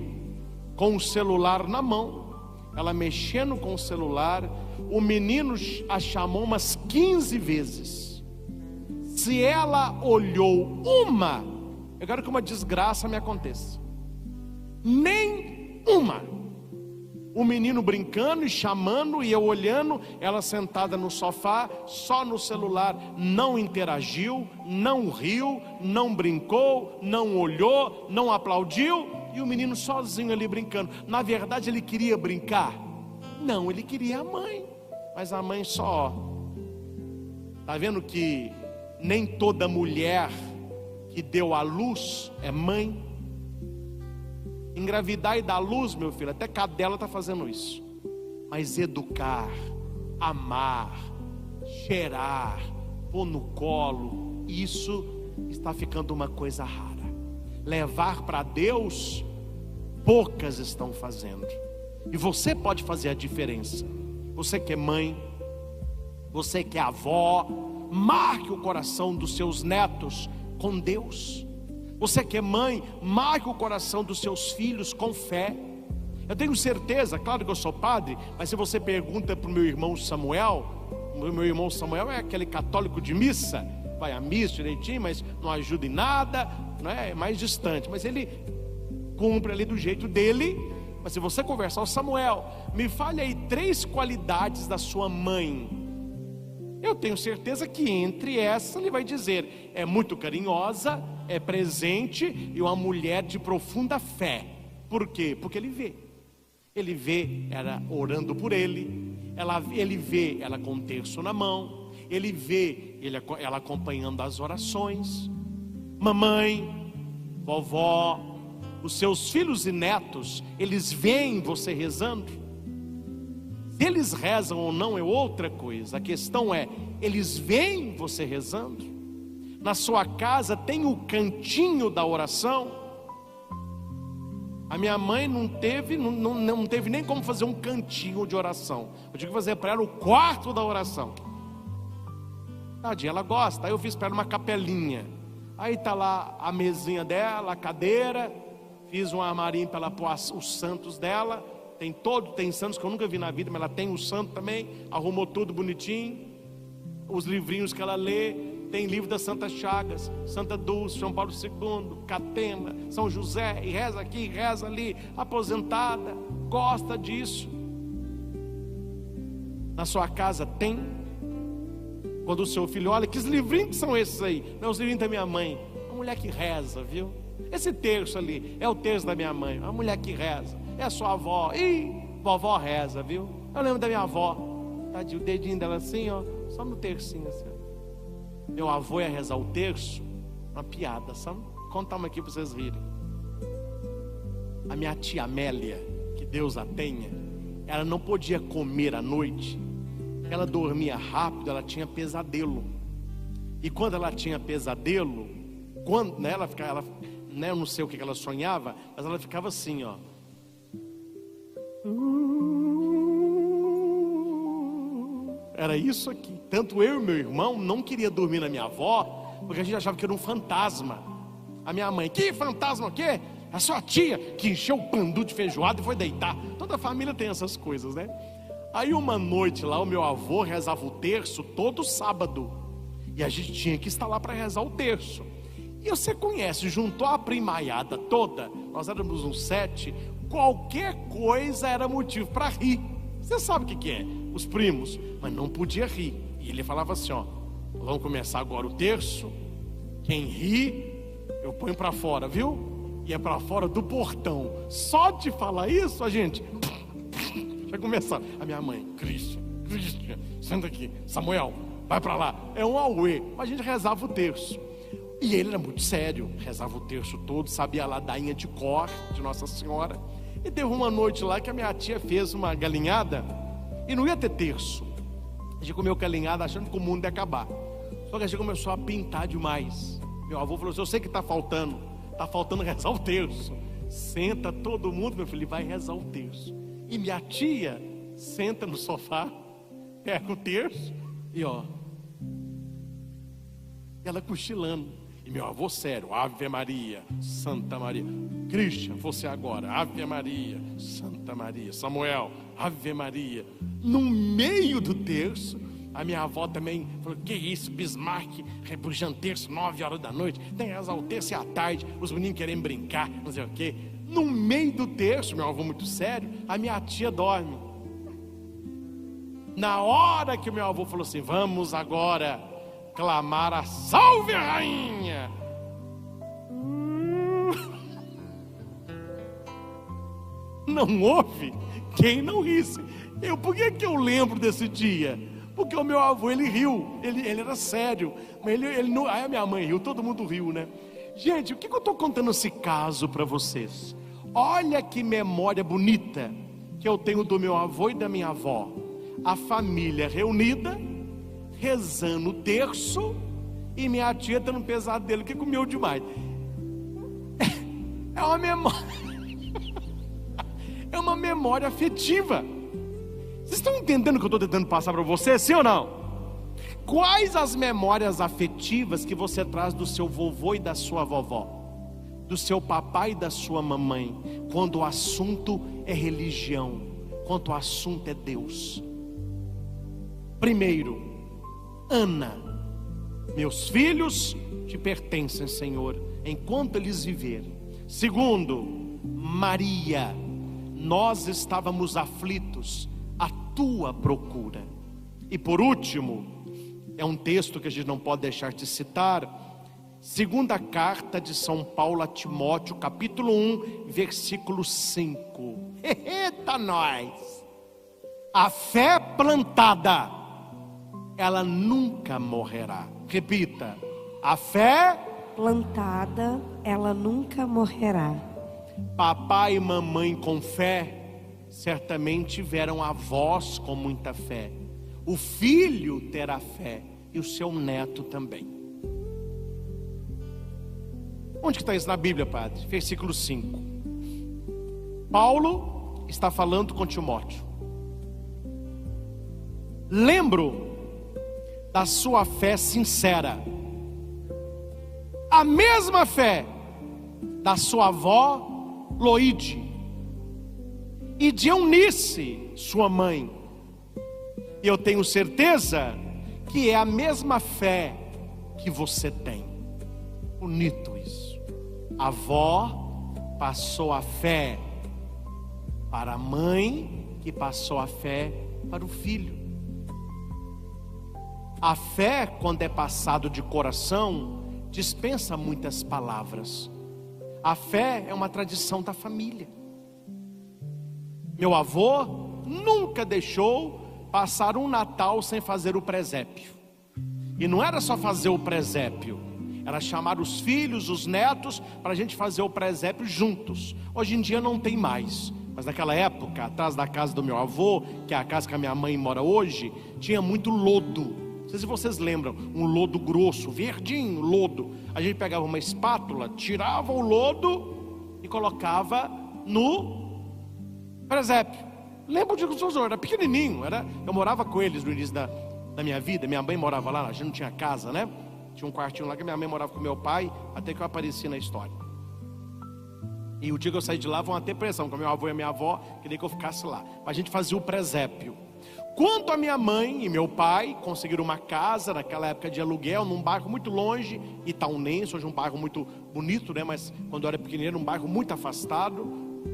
com o celular na mão, ela mexendo com o celular. O menino a chamou umas 15 vezes. Se ela olhou uma, eu quero que uma desgraça me aconteça. Nem uma. O menino brincando e chamando, e eu olhando, ela sentada no sofá, só no celular, não interagiu, não riu, não brincou, não olhou, não aplaudiu, e o menino sozinho ali brincando. Na verdade ele queria brincar? Não, ele queria a mãe, mas a mãe só. Está vendo que nem toda mulher que deu à luz é mãe? Engravidar e dar luz, meu filho, até cadela está fazendo isso. Mas educar, amar, cheirar, pôr no colo, isso está ficando uma coisa rara. Levar para Deus, poucas estão fazendo. E você pode fazer a diferença. Você que é mãe, você que é avó, marque o coração dos seus netos com Deus. Você que é mãe, marque o coração dos seus filhos com fé. Eu tenho certeza, claro que eu sou padre, mas se você pergunta para o meu irmão Samuel, o meu irmão Samuel é aquele católico de missa, vai à missa direitinho, mas não ajuda em nada, não é mais distante, mas ele cumpre ali do jeito dele. Mas se você conversar, o Samuel, me fale aí 3 qualidades da sua mãe. Eu tenho certeza que entre essas ele vai dizer: é muito carinhosa, é presente e uma mulher de profunda fé. Por quê? Porque ele vê ela orando por ele, ele vê ela com um terço na mão, ele vê ela acompanhando as orações. Mamãe, vovó, os seus filhos e netos, eles veem você rezando. Se eles rezam ou não é outra coisa. A questão é, eles veem você rezando? Na sua casa tem o cantinho da oração? A minha mãe não teve nem como fazer um cantinho de oração. Eu tive que fazer para ela o quarto da oração. Tadinha, ela gosta. Aí eu fiz para ela uma capelinha. Aí está lá a mesinha dela, a cadeira. Fiz um armarinho para ela pôr os santos dela. Tem santos que eu nunca vi na vida, mas ela tem o santo também. Arrumou tudo bonitinho. os livrinhos que ela lê, tem livro das Santas Chagas, Santa Dulce, João Paulo II, Catena, São José, e reza aqui, reza ali, aposentada, gosta disso. Na sua casa tem? Quando o seu filho olha, que livrinhos que são esses aí? Não, os livrinhos da minha mãe. Uma mulher que reza, viu? Esse terço ali é o terço da minha mãe. Uma mulher que reza. É a sua avó. Ih, vovó reza, viu? Eu lembro da minha avó. Tadinho, o dedinho dela assim, ó, só no tercinho assim. Meu avô ia rezar o terço. Uma piada, sabe? Vou contar uma aqui para vocês rirem. A minha tia Amélia, que Deus a tenha, ela não podia comer à noite. Ela dormia rápido, ela tinha pesadelo. E quando ela tinha pesadelo, quando, né, ela ficava, né, eu não sei o que ela sonhava, mas ela ficava assim, ó. Era isso aqui. Tanto eu e meu irmão não queria dormir na minha avó, porque a gente achava que era um fantasma. A minha mãe, que fantasma o quê? A sua tia que encheu o pandu de feijoada e foi deitar. Toda família tem essas coisas, né? Aí uma noite lá, o meu avô rezava o terço todo sábado. E a gente tinha que estar lá para rezar o terço. E você conhece, juntou a primaiada toda, nós éramos uns 7, qualquer coisa era motivo para rir. Você sabe o que é? Os primos, mas não podia rir. E ele falava assim, ó, vamos começar agora o terço. Quem ri, eu ponho para fora, viu? E é para fora do portão. Só de falar isso, a gente vai começar. A minha mãe, Cristian, senta aqui. Samuel, vai para lá. É um auê. Mas a gente rezava o terço. E ele era muito sério, rezava o terço todo, sabia a ladainha de cor de Nossa Senhora. E teve uma noite lá que a minha tia fez uma galinhada e não ia ter terço. A gente comeu galinhada achando que o mundo ia acabar. Só que a gente começou a pintar demais. Meu avô falou assim, eu sei que está faltando rezar o terço. Senta todo mundo, meu filho, vai rezar o terço. E minha tia senta no sofá, pega o terço e ó, ela cochilando. E meu avô sério, Ave Maria, Santa Maria. Cristian, você agora, Ave Maria, Santa Maria. Samuel, Ave Maria. No meio do terço, a minha avó também falou, que isso, Bismarck, rebujando terço, 9 horas da noite. Tem que rezar o terço e à tarde, os meninos querem brincar, não sei o quê. No meio do terço, meu avô muito sério, a minha tia dorme. Na hora que o meu avô falou assim, vamos agora clamar a salve rainha. Não houve quem não risse. Por que eu lembro desse dia? Porque o meu avô, ele riu, ele era sério, mas ele não, aí a minha mãe riu, todo mundo riu, né? Gente, o que eu estou contando esse caso para vocês? Olha que memória bonita que eu tenho do meu avô e da minha avó. A família reunida, rezando o terço, e minha tia tendo um pesadelo que comeu demais. É uma memória é uma memória afetiva. Vocês estão entendendo o que eu estou tentando passar para vocês, sim ou não? Quais as memórias afetivas que você traz do seu vovô e da sua vovó, do seu papai e da sua mamãe, quando o assunto é religião, quando o assunto é Deus? Primeiro, Ana, meus filhos te pertencem, Senhor, enquanto eles viverem. Segundo, Maria, nós estávamos aflitos à tua procura. E por último, é um texto que a gente não pode deixar de citar, segunda carta de São Paulo a Timóteo, capítulo 1, versículo 5. Eita nós! A fé plantada, ela nunca morrerá. Repita, a fé plantada, ela nunca morrerá. Papai e mamãe com fé, certamente tiveram avós com muita fé. O filho terá fé e o seu neto também. Onde que está isso na Bíblia, padre? Versículo 5. Paulo está falando com Timóteo. Lembro da sua fé sincera, a mesma fé da sua avó Loide e de Eunice, sua mãe. E eu tenho certeza que é a mesma fé que você tem. Bonito isso. A avó passou a fé para a mãe, que passou a fé para o filho. A fé, quando é passado de coração, dispensa muitas palavras. A fé é uma tradição da família. Meu avô nunca deixou passar um Natal sem fazer o presépio. E não era só fazer o presépio, era chamar os filhos, os netos, para a gente fazer o presépio juntos. Hoje em dia não tem mais, mas naquela época, atrás da casa do meu avô, que é a casa que a minha mãe mora hoje, tinha muito lodo. Não sei se vocês lembram, um lodo grosso, verdinho, lodo. A gente pegava uma espátula, tirava o lodo e colocava no presépio. Lembro de que era pequenininho, eu morava com eles no início da minha vida. Minha mãe morava lá, a gente não tinha casa, né? Tinha um quartinho lá que minha mãe morava com meu pai, até que eu apareci na história. E o dia que eu saí de lá, foi uma depressão, com meu avô e a minha avó, queria que eu ficasse lá. A gente fazia o presépio. Quanto a minha mãe e meu pai conseguiram uma casa, naquela época de aluguel, num bairro muito longe, Itaunense, hoje um bairro muito bonito, né? Mas quando eu era pequenininho, um bairro muito afastado,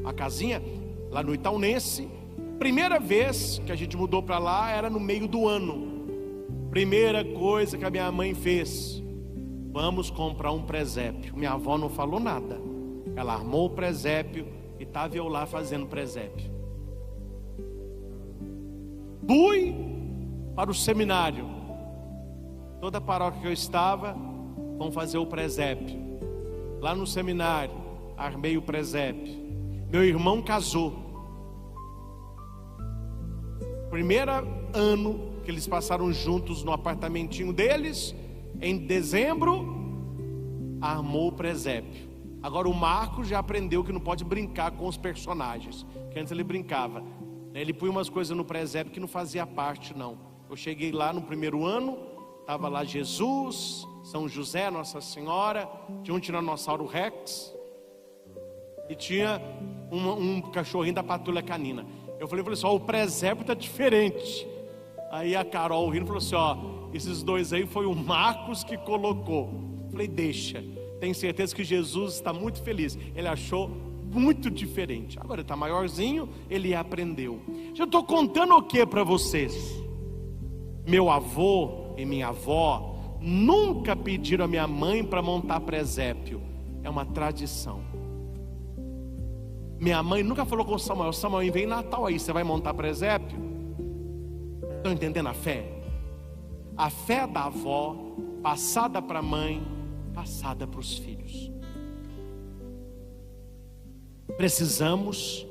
a casinha, lá no Itaunense. Primeira vez que a gente mudou para lá, era no meio do ano. Primeira coisa que a minha mãe fez: vamos comprar um presépio. Minha avó não falou nada. Ela armou o presépio e estava eu lá fazendo presépio. Fui para o seminário. Toda a paróquia que eu estava, vão fazer o presépio. Lá no seminário, armei o presépio. Meu irmão casou. Primeiro ano que eles passaram juntos no apartamentinho deles, em dezembro, armou o presépio. Agora o Marcos já aprendeu que não pode brincar com os personagens, que antes ele brincava. Ele põe umas coisas no presépio que não fazia parte, não. Eu cheguei lá no primeiro ano, estava lá Jesus, São José, Nossa Senhora, tinha um tiranossauro Rex e tinha um cachorrinho da patrulha canina. Eu falei assim, ó, o presépio está diferente. Aí a Carol rindo falou assim, ó, esses dois aí foi o Marcos que colocou. Eu falei, deixa, tenho certeza que Jesus está muito feliz. Ele achou muito diferente. Agora ele está maiorzinho, ele aprendeu. Já estou contando o que para vocês? Meu avô e minha avó nunca pediram a minha mãe para montar presépio. É uma tradição. Minha mãe nunca falou com o Samuel, Samuel, vem Natal aí, você vai montar presépio? Estão entendendo a fé? A fé da avó, passada para a mãe, passada para os filhos. Precisamos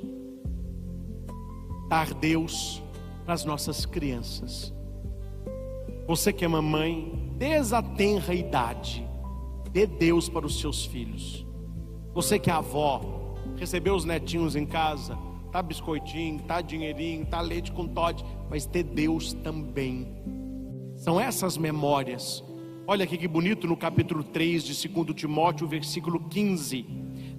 dar Deus para as nossas crianças. Você que é mamãe, desde a tenra idade, dê Deus para os seus filhos. Você que é avó, recebeu os netinhos em casa, tá biscoitinho, tá dinheirinho, tá leite com Toddy, mas dê Deus também. São essas memórias. Olha aqui que bonito no capítulo 3 de 2 Timóteo, versículo 15.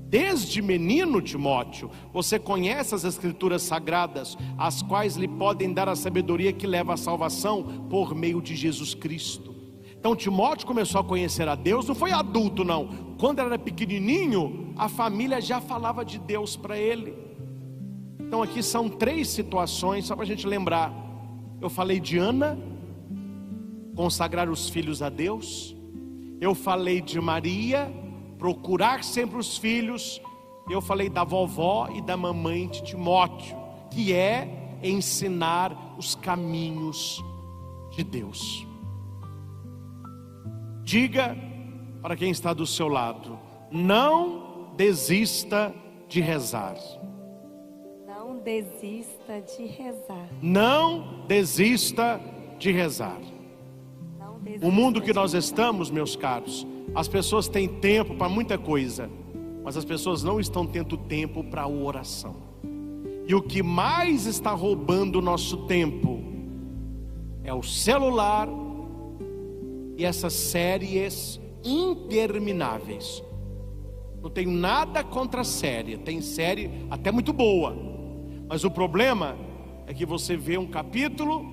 Desde menino, Timóteo, você conhece as escrituras sagradas, as quais lhe podem dar a sabedoria que leva à salvação por meio de Jesus Cristo. Então Timóteo começou a conhecer a Deus, não foi adulto não. Quando ele era pequenininho, a família já falava de Deus para ele. Então aqui são 3 situações, só para a gente lembrar. Eu falei de Ana, consagrar os filhos a Deus. Eu falei de Maria, procurar sempre os filhos. Eu falei da vovó e da mamãe de Timóteo, que é ensinar os caminhos de Deus. Diga para quem está do seu lado: não desista de rezar. Não desista de rezar. Não desista de rezar. Não desista O mundo que nós de estamos, meus caros, as pessoas têm tempo para muita coisa, mas as pessoas não estão tendo tempo para a oração. E o que mais está roubando o nosso tempo é o celular e essas séries intermináveis. Não tenho nada contra a série, tem série até muito boa, mas o problema é que você vê um capítulo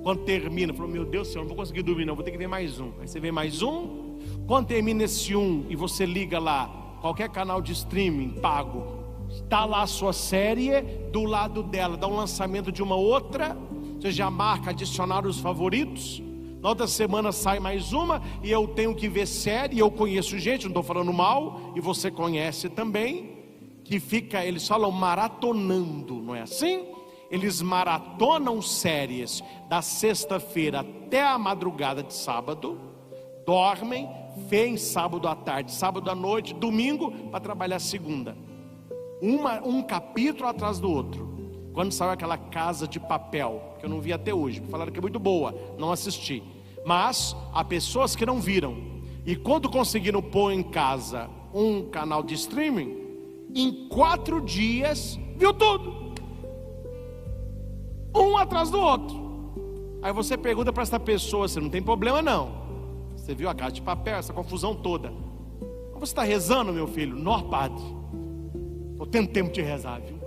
Quando termina, falou: meu Deus do céu, não vou conseguir dormir não, vou ter que ver mais um. Aí você vê mais um. Quando termina esse um e você liga lá, qualquer canal de streaming pago, está lá a sua série, do lado dela dá um lançamento de uma outra, você já marca adicionar os favoritos. Na outra semana sai mais uma, e eu tenho que ver série. Eu conheço gente, não estou falando mal, e você conhece também, que fica, eles falam maratonando, não é assim? Eles maratonam séries da sexta-feira até a madrugada de sábado, dormem, vêm sábado à tarde, sábado à noite, domingo, para trabalhar segunda. Um capítulo atrás do outro. Quando saiu aquela Casa de Papel, que eu não vi até hoje, falaram que é muito boa, não assisti. Mas há pessoas que não viram, e quando conseguiram pôr em casa um canal de streaming, em 4 dias viu tudo, um atrás do outro. Aí você pergunta para essa pessoa: você não tem problema não? Você viu a Casa de Papel, essa confusão toda? Você está rezando, meu filho? Não, padre, estou tendo tempo de rezar, viu?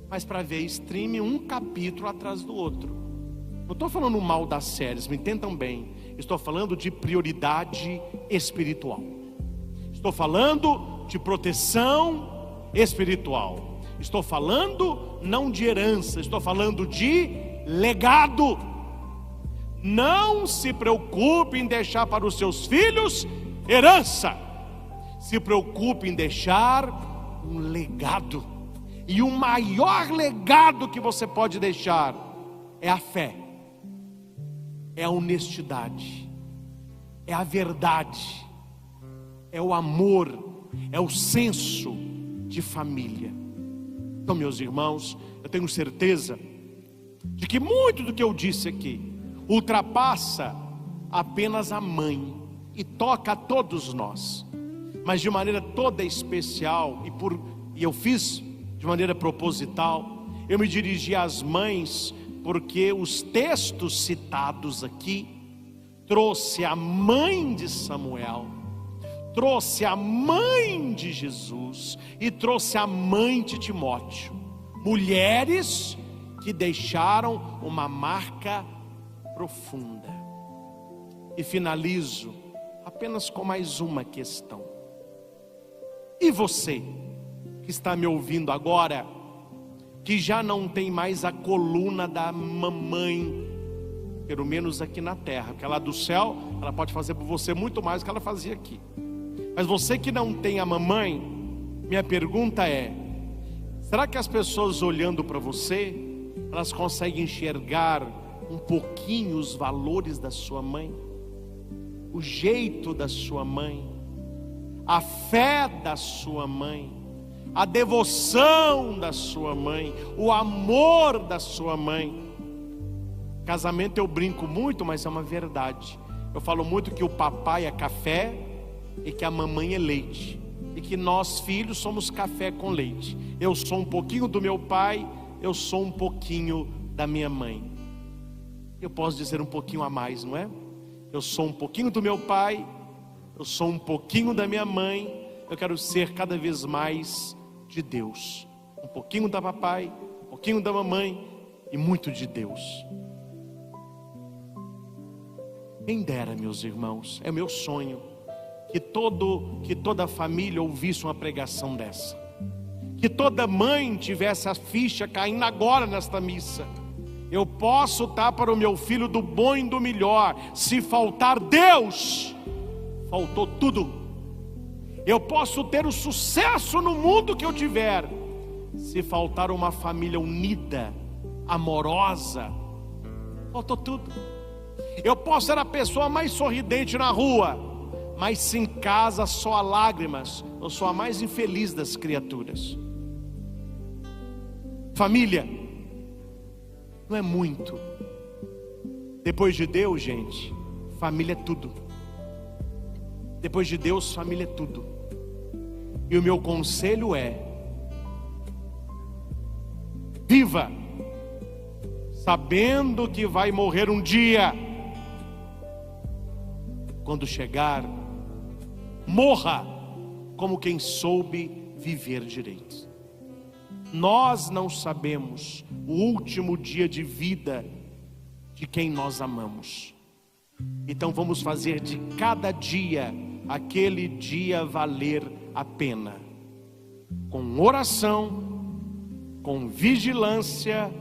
Mas para ver stream, um capítulo atrás do outro. Não estou falando mal das séries, me entendam bem. Estou falando de prioridade espiritual. Estou falando de proteção espiritual. Estou falando não de herança, estou falando de legado. Não se preocupe em deixar para os seus filhos herança. Se preocupe em deixar um legado. E o maior legado que você pode deixar é a fé, é a honestidade, é a verdade, é o amor, é o senso de família. Então, meus irmãos, eu tenho certeza de que muito do que eu disse aqui ultrapassa apenas a mãe e toca a todos nós, mas de maneira toda especial, e eu fiz de maneira proposital. Eu me dirigi às mães, porque os textos citados aqui trouxe a mãe de Samuel, trouxe a mãe de Jesus e trouxe a mãe de Timóteo, mulheres que deixaram uma marca profunda. E finalizo apenas com mais uma questão. E você que está me ouvindo agora, que já não tem mais a coluna da mamãe, pelo menos aqui na terra, porque lá do céu ela pode fazer por você muito mais do que ela fazia aqui. Mas você que não tem a mamãe, minha pergunta é: será que as pessoas olhando para você, elas conseguem enxergar um pouquinho os valores da sua mãe, o jeito da sua mãe, a fé da sua mãe, a devoção da sua mãe, o amor da sua mãe? Casamento eu brinco muito, mas é uma verdade. Eu falo muito que o papai é café e que a mamãe é leite, e que nós filhos somos café com leite. Eu sou um pouquinho do meu pai, eu sou um pouquinho da minha mãe. Eu posso dizer um pouquinho a mais, não é? Eu sou um pouquinho do meu pai, eu sou um pouquinho da minha mãe. Eu quero ser cada vez mais de Deus, um pouquinho da papai, um pouquinho da mamãe e muito de Deus. Quem dera, meus irmãos, é o meu sonho que toda família ouvisse uma pregação dessa, que toda mãe tivesse a ficha caindo agora nesta missa. Eu posso dar para o meu filho do bom e do melhor. Se faltar Deus, faltou tudo. Eu posso ter o sucesso no mundo que eu tiver, se faltar uma família unida, amorosa, faltou tudo. Eu posso ser a pessoa mais sorridente na rua, mas se em casa só há lágrimas, eu sou a mais infeliz das criaturas. Família não é muito. Depois de Deus, gente, família é tudo. Depois de Deus, família é tudo. E o meu conselho é: viva sabendo que vai morrer um dia. Quando chegar, morra como quem soube viver direito. Nós não sabemos o último dia de vida de quem nós amamos. Então vamos fazer de cada dia aquele dia valer a pena, com oração, com vigilância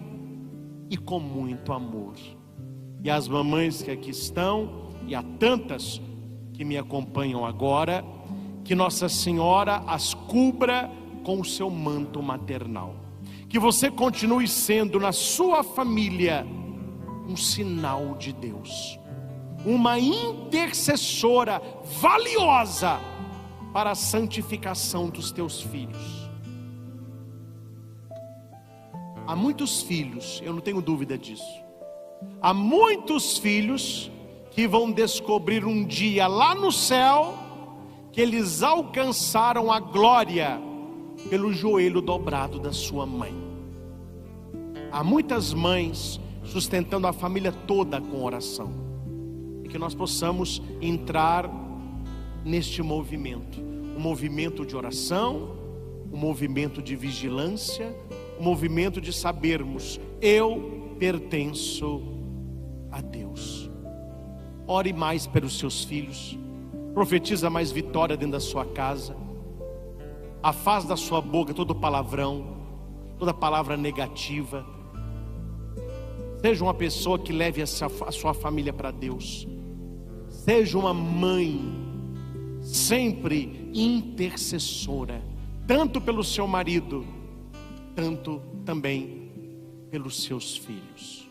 e com muito amor. E as mamães que aqui estão, e há tantas que me acompanham agora, que Nossa Senhora as cubra com o seu manto maternal. Que você continue sendo na sua família um sinal de Deus, uma intercessora valiosa para a santificação dos teus filhos. Há muitos filhos, eu não tenho dúvida disso. Há muitos filhos que vão descobrir um dia lá no céu que eles alcançaram a glória pelo joelho dobrado da sua mãe. Há muitas mães sustentando a família toda com oração. E que nós possamos entrar neste movimento, um movimento de oração, um movimento de vigilância, um movimento de sabermos: eu pertenço a Deus. Ore mais pelos seus filhos, profetiza mais vitória dentro da sua casa, afaste da sua boca todo palavrão, toda palavra negativa. Seja uma pessoa que leve a sua família para Deus. Seja uma mãe sempre intercessora, tanto pelo seu marido, tanto também pelos seus filhos.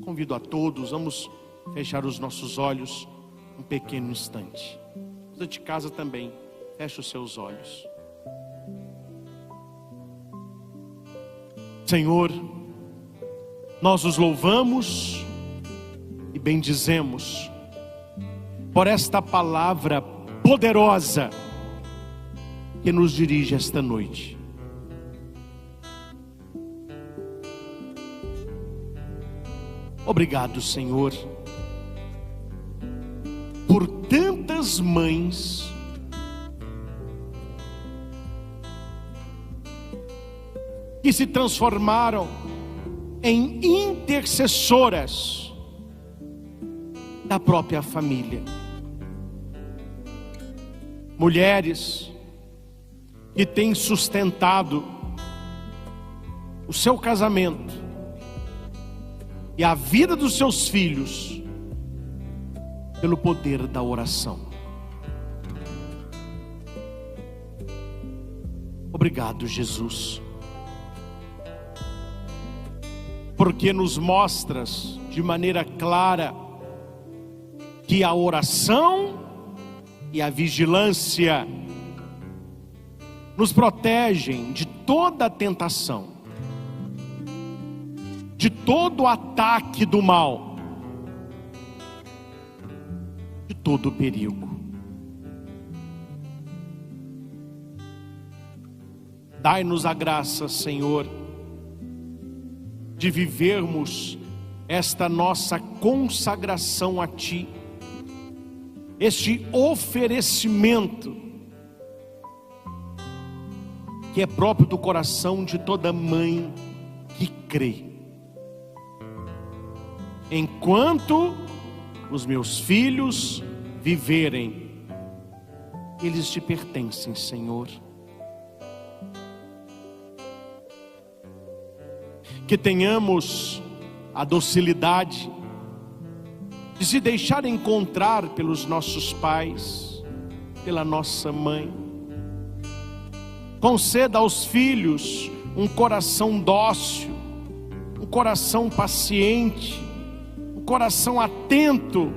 Convido a todos, vamos fechar os nossos olhos um pequeno instante. Você de casa também, feche os seus olhos. Senhor, nós os louvamos e bendizemos por esta palavra poderosa que nos dirige esta noite. Obrigado, Senhor, por tantas mães que se transformaram em intercessoras da própria família. Mulheres que têm sustentado o seu casamento e a vida dos seus filhos pelo poder da oração. Obrigado, Jesus, porque nos mostras de maneira clara que a oração e a vigilância nos protegem de toda a tentação, de todo o ataque do mal, de todo o perigo. Dai-nos a graça, Senhor, de vivermos esta nossa consagração a Ti, este oferecimento que é próprio do coração de toda mãe que crê. Enquanto os meus filhos viverem, eles Te pertencem, Senhor. Que tenhamos a docilidade de se deixar encontrar pelos nossos pais, pela nossa mãe. Conceda aos filhos um coração dócil, um coração paciente, um coração atento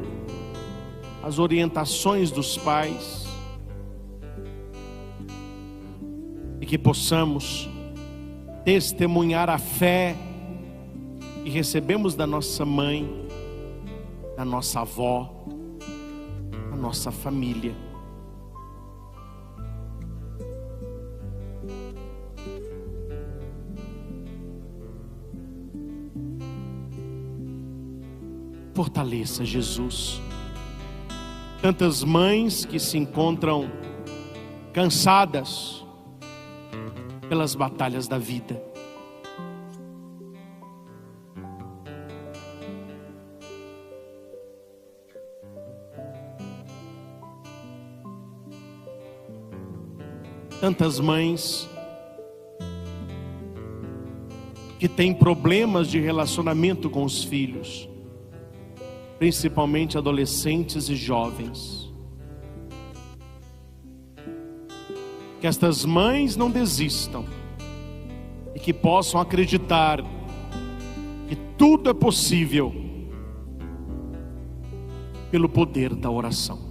às orientações dos pais, e que possamos testemunhar a fé que recebemos da nossa mãe, da nossa avó, da nossa família. Fortaleça, Jesus, tantas mães que se encontram cansadas pelas batalhas da vida. Tantas mães que têm problemas de relacionamento com os filhos, principalmente adolescentes e jovens. Que estas mães não desistam e que possam acreditar que tudo é possível pelo poder da oração.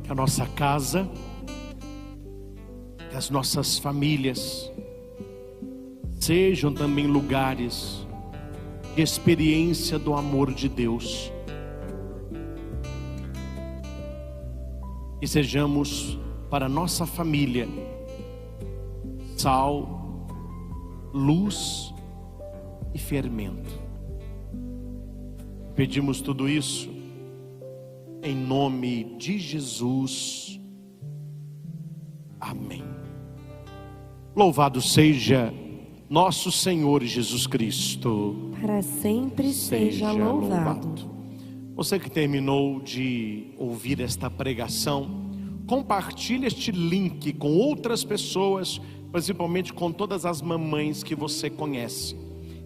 Que a nossa casa, que as nossas famílias sejam também lugares de experiência do amor de Deus. Que sejamos para nossa família sal, luz e fermento. Pedimos tudo isso em nome de Jesus. Amém. Louvado seja nosso Senhor Jesus Cristo. Para sempre seja louvado. Você que terminou de ouvir esta pregação, compartilhe este link com outras pessoas, principalmente com todas as mamães que você conhece.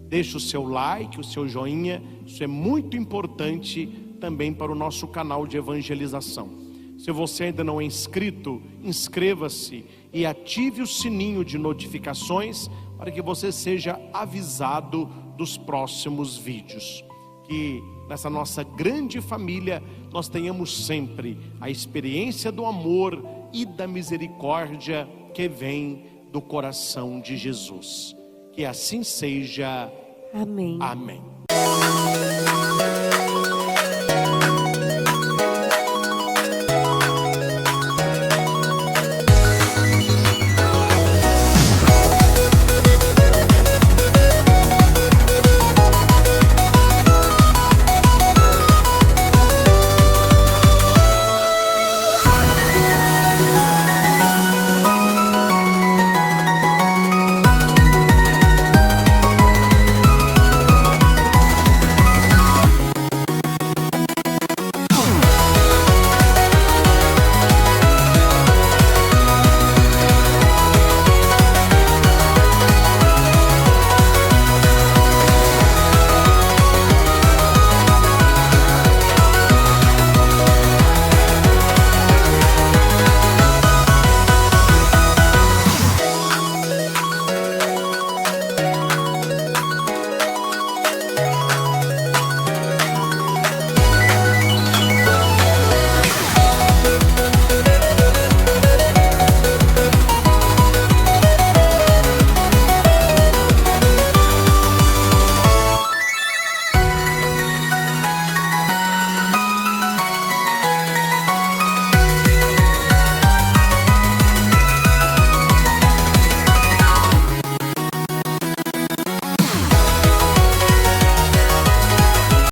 Deixe o seu like, o seu joinha, isso é muito importante também para o nosso canal de evangelização. Se você ainda não é inscrito, inscreva-se e ative o sininho de notificações para que você seja avisado dos próximos vídeos. Que nessa nossa grande família nós tenhamos sempre a experiência do amor e da misericórdia que vem do coração de Jesus. Que assim seja. Amém. Amém.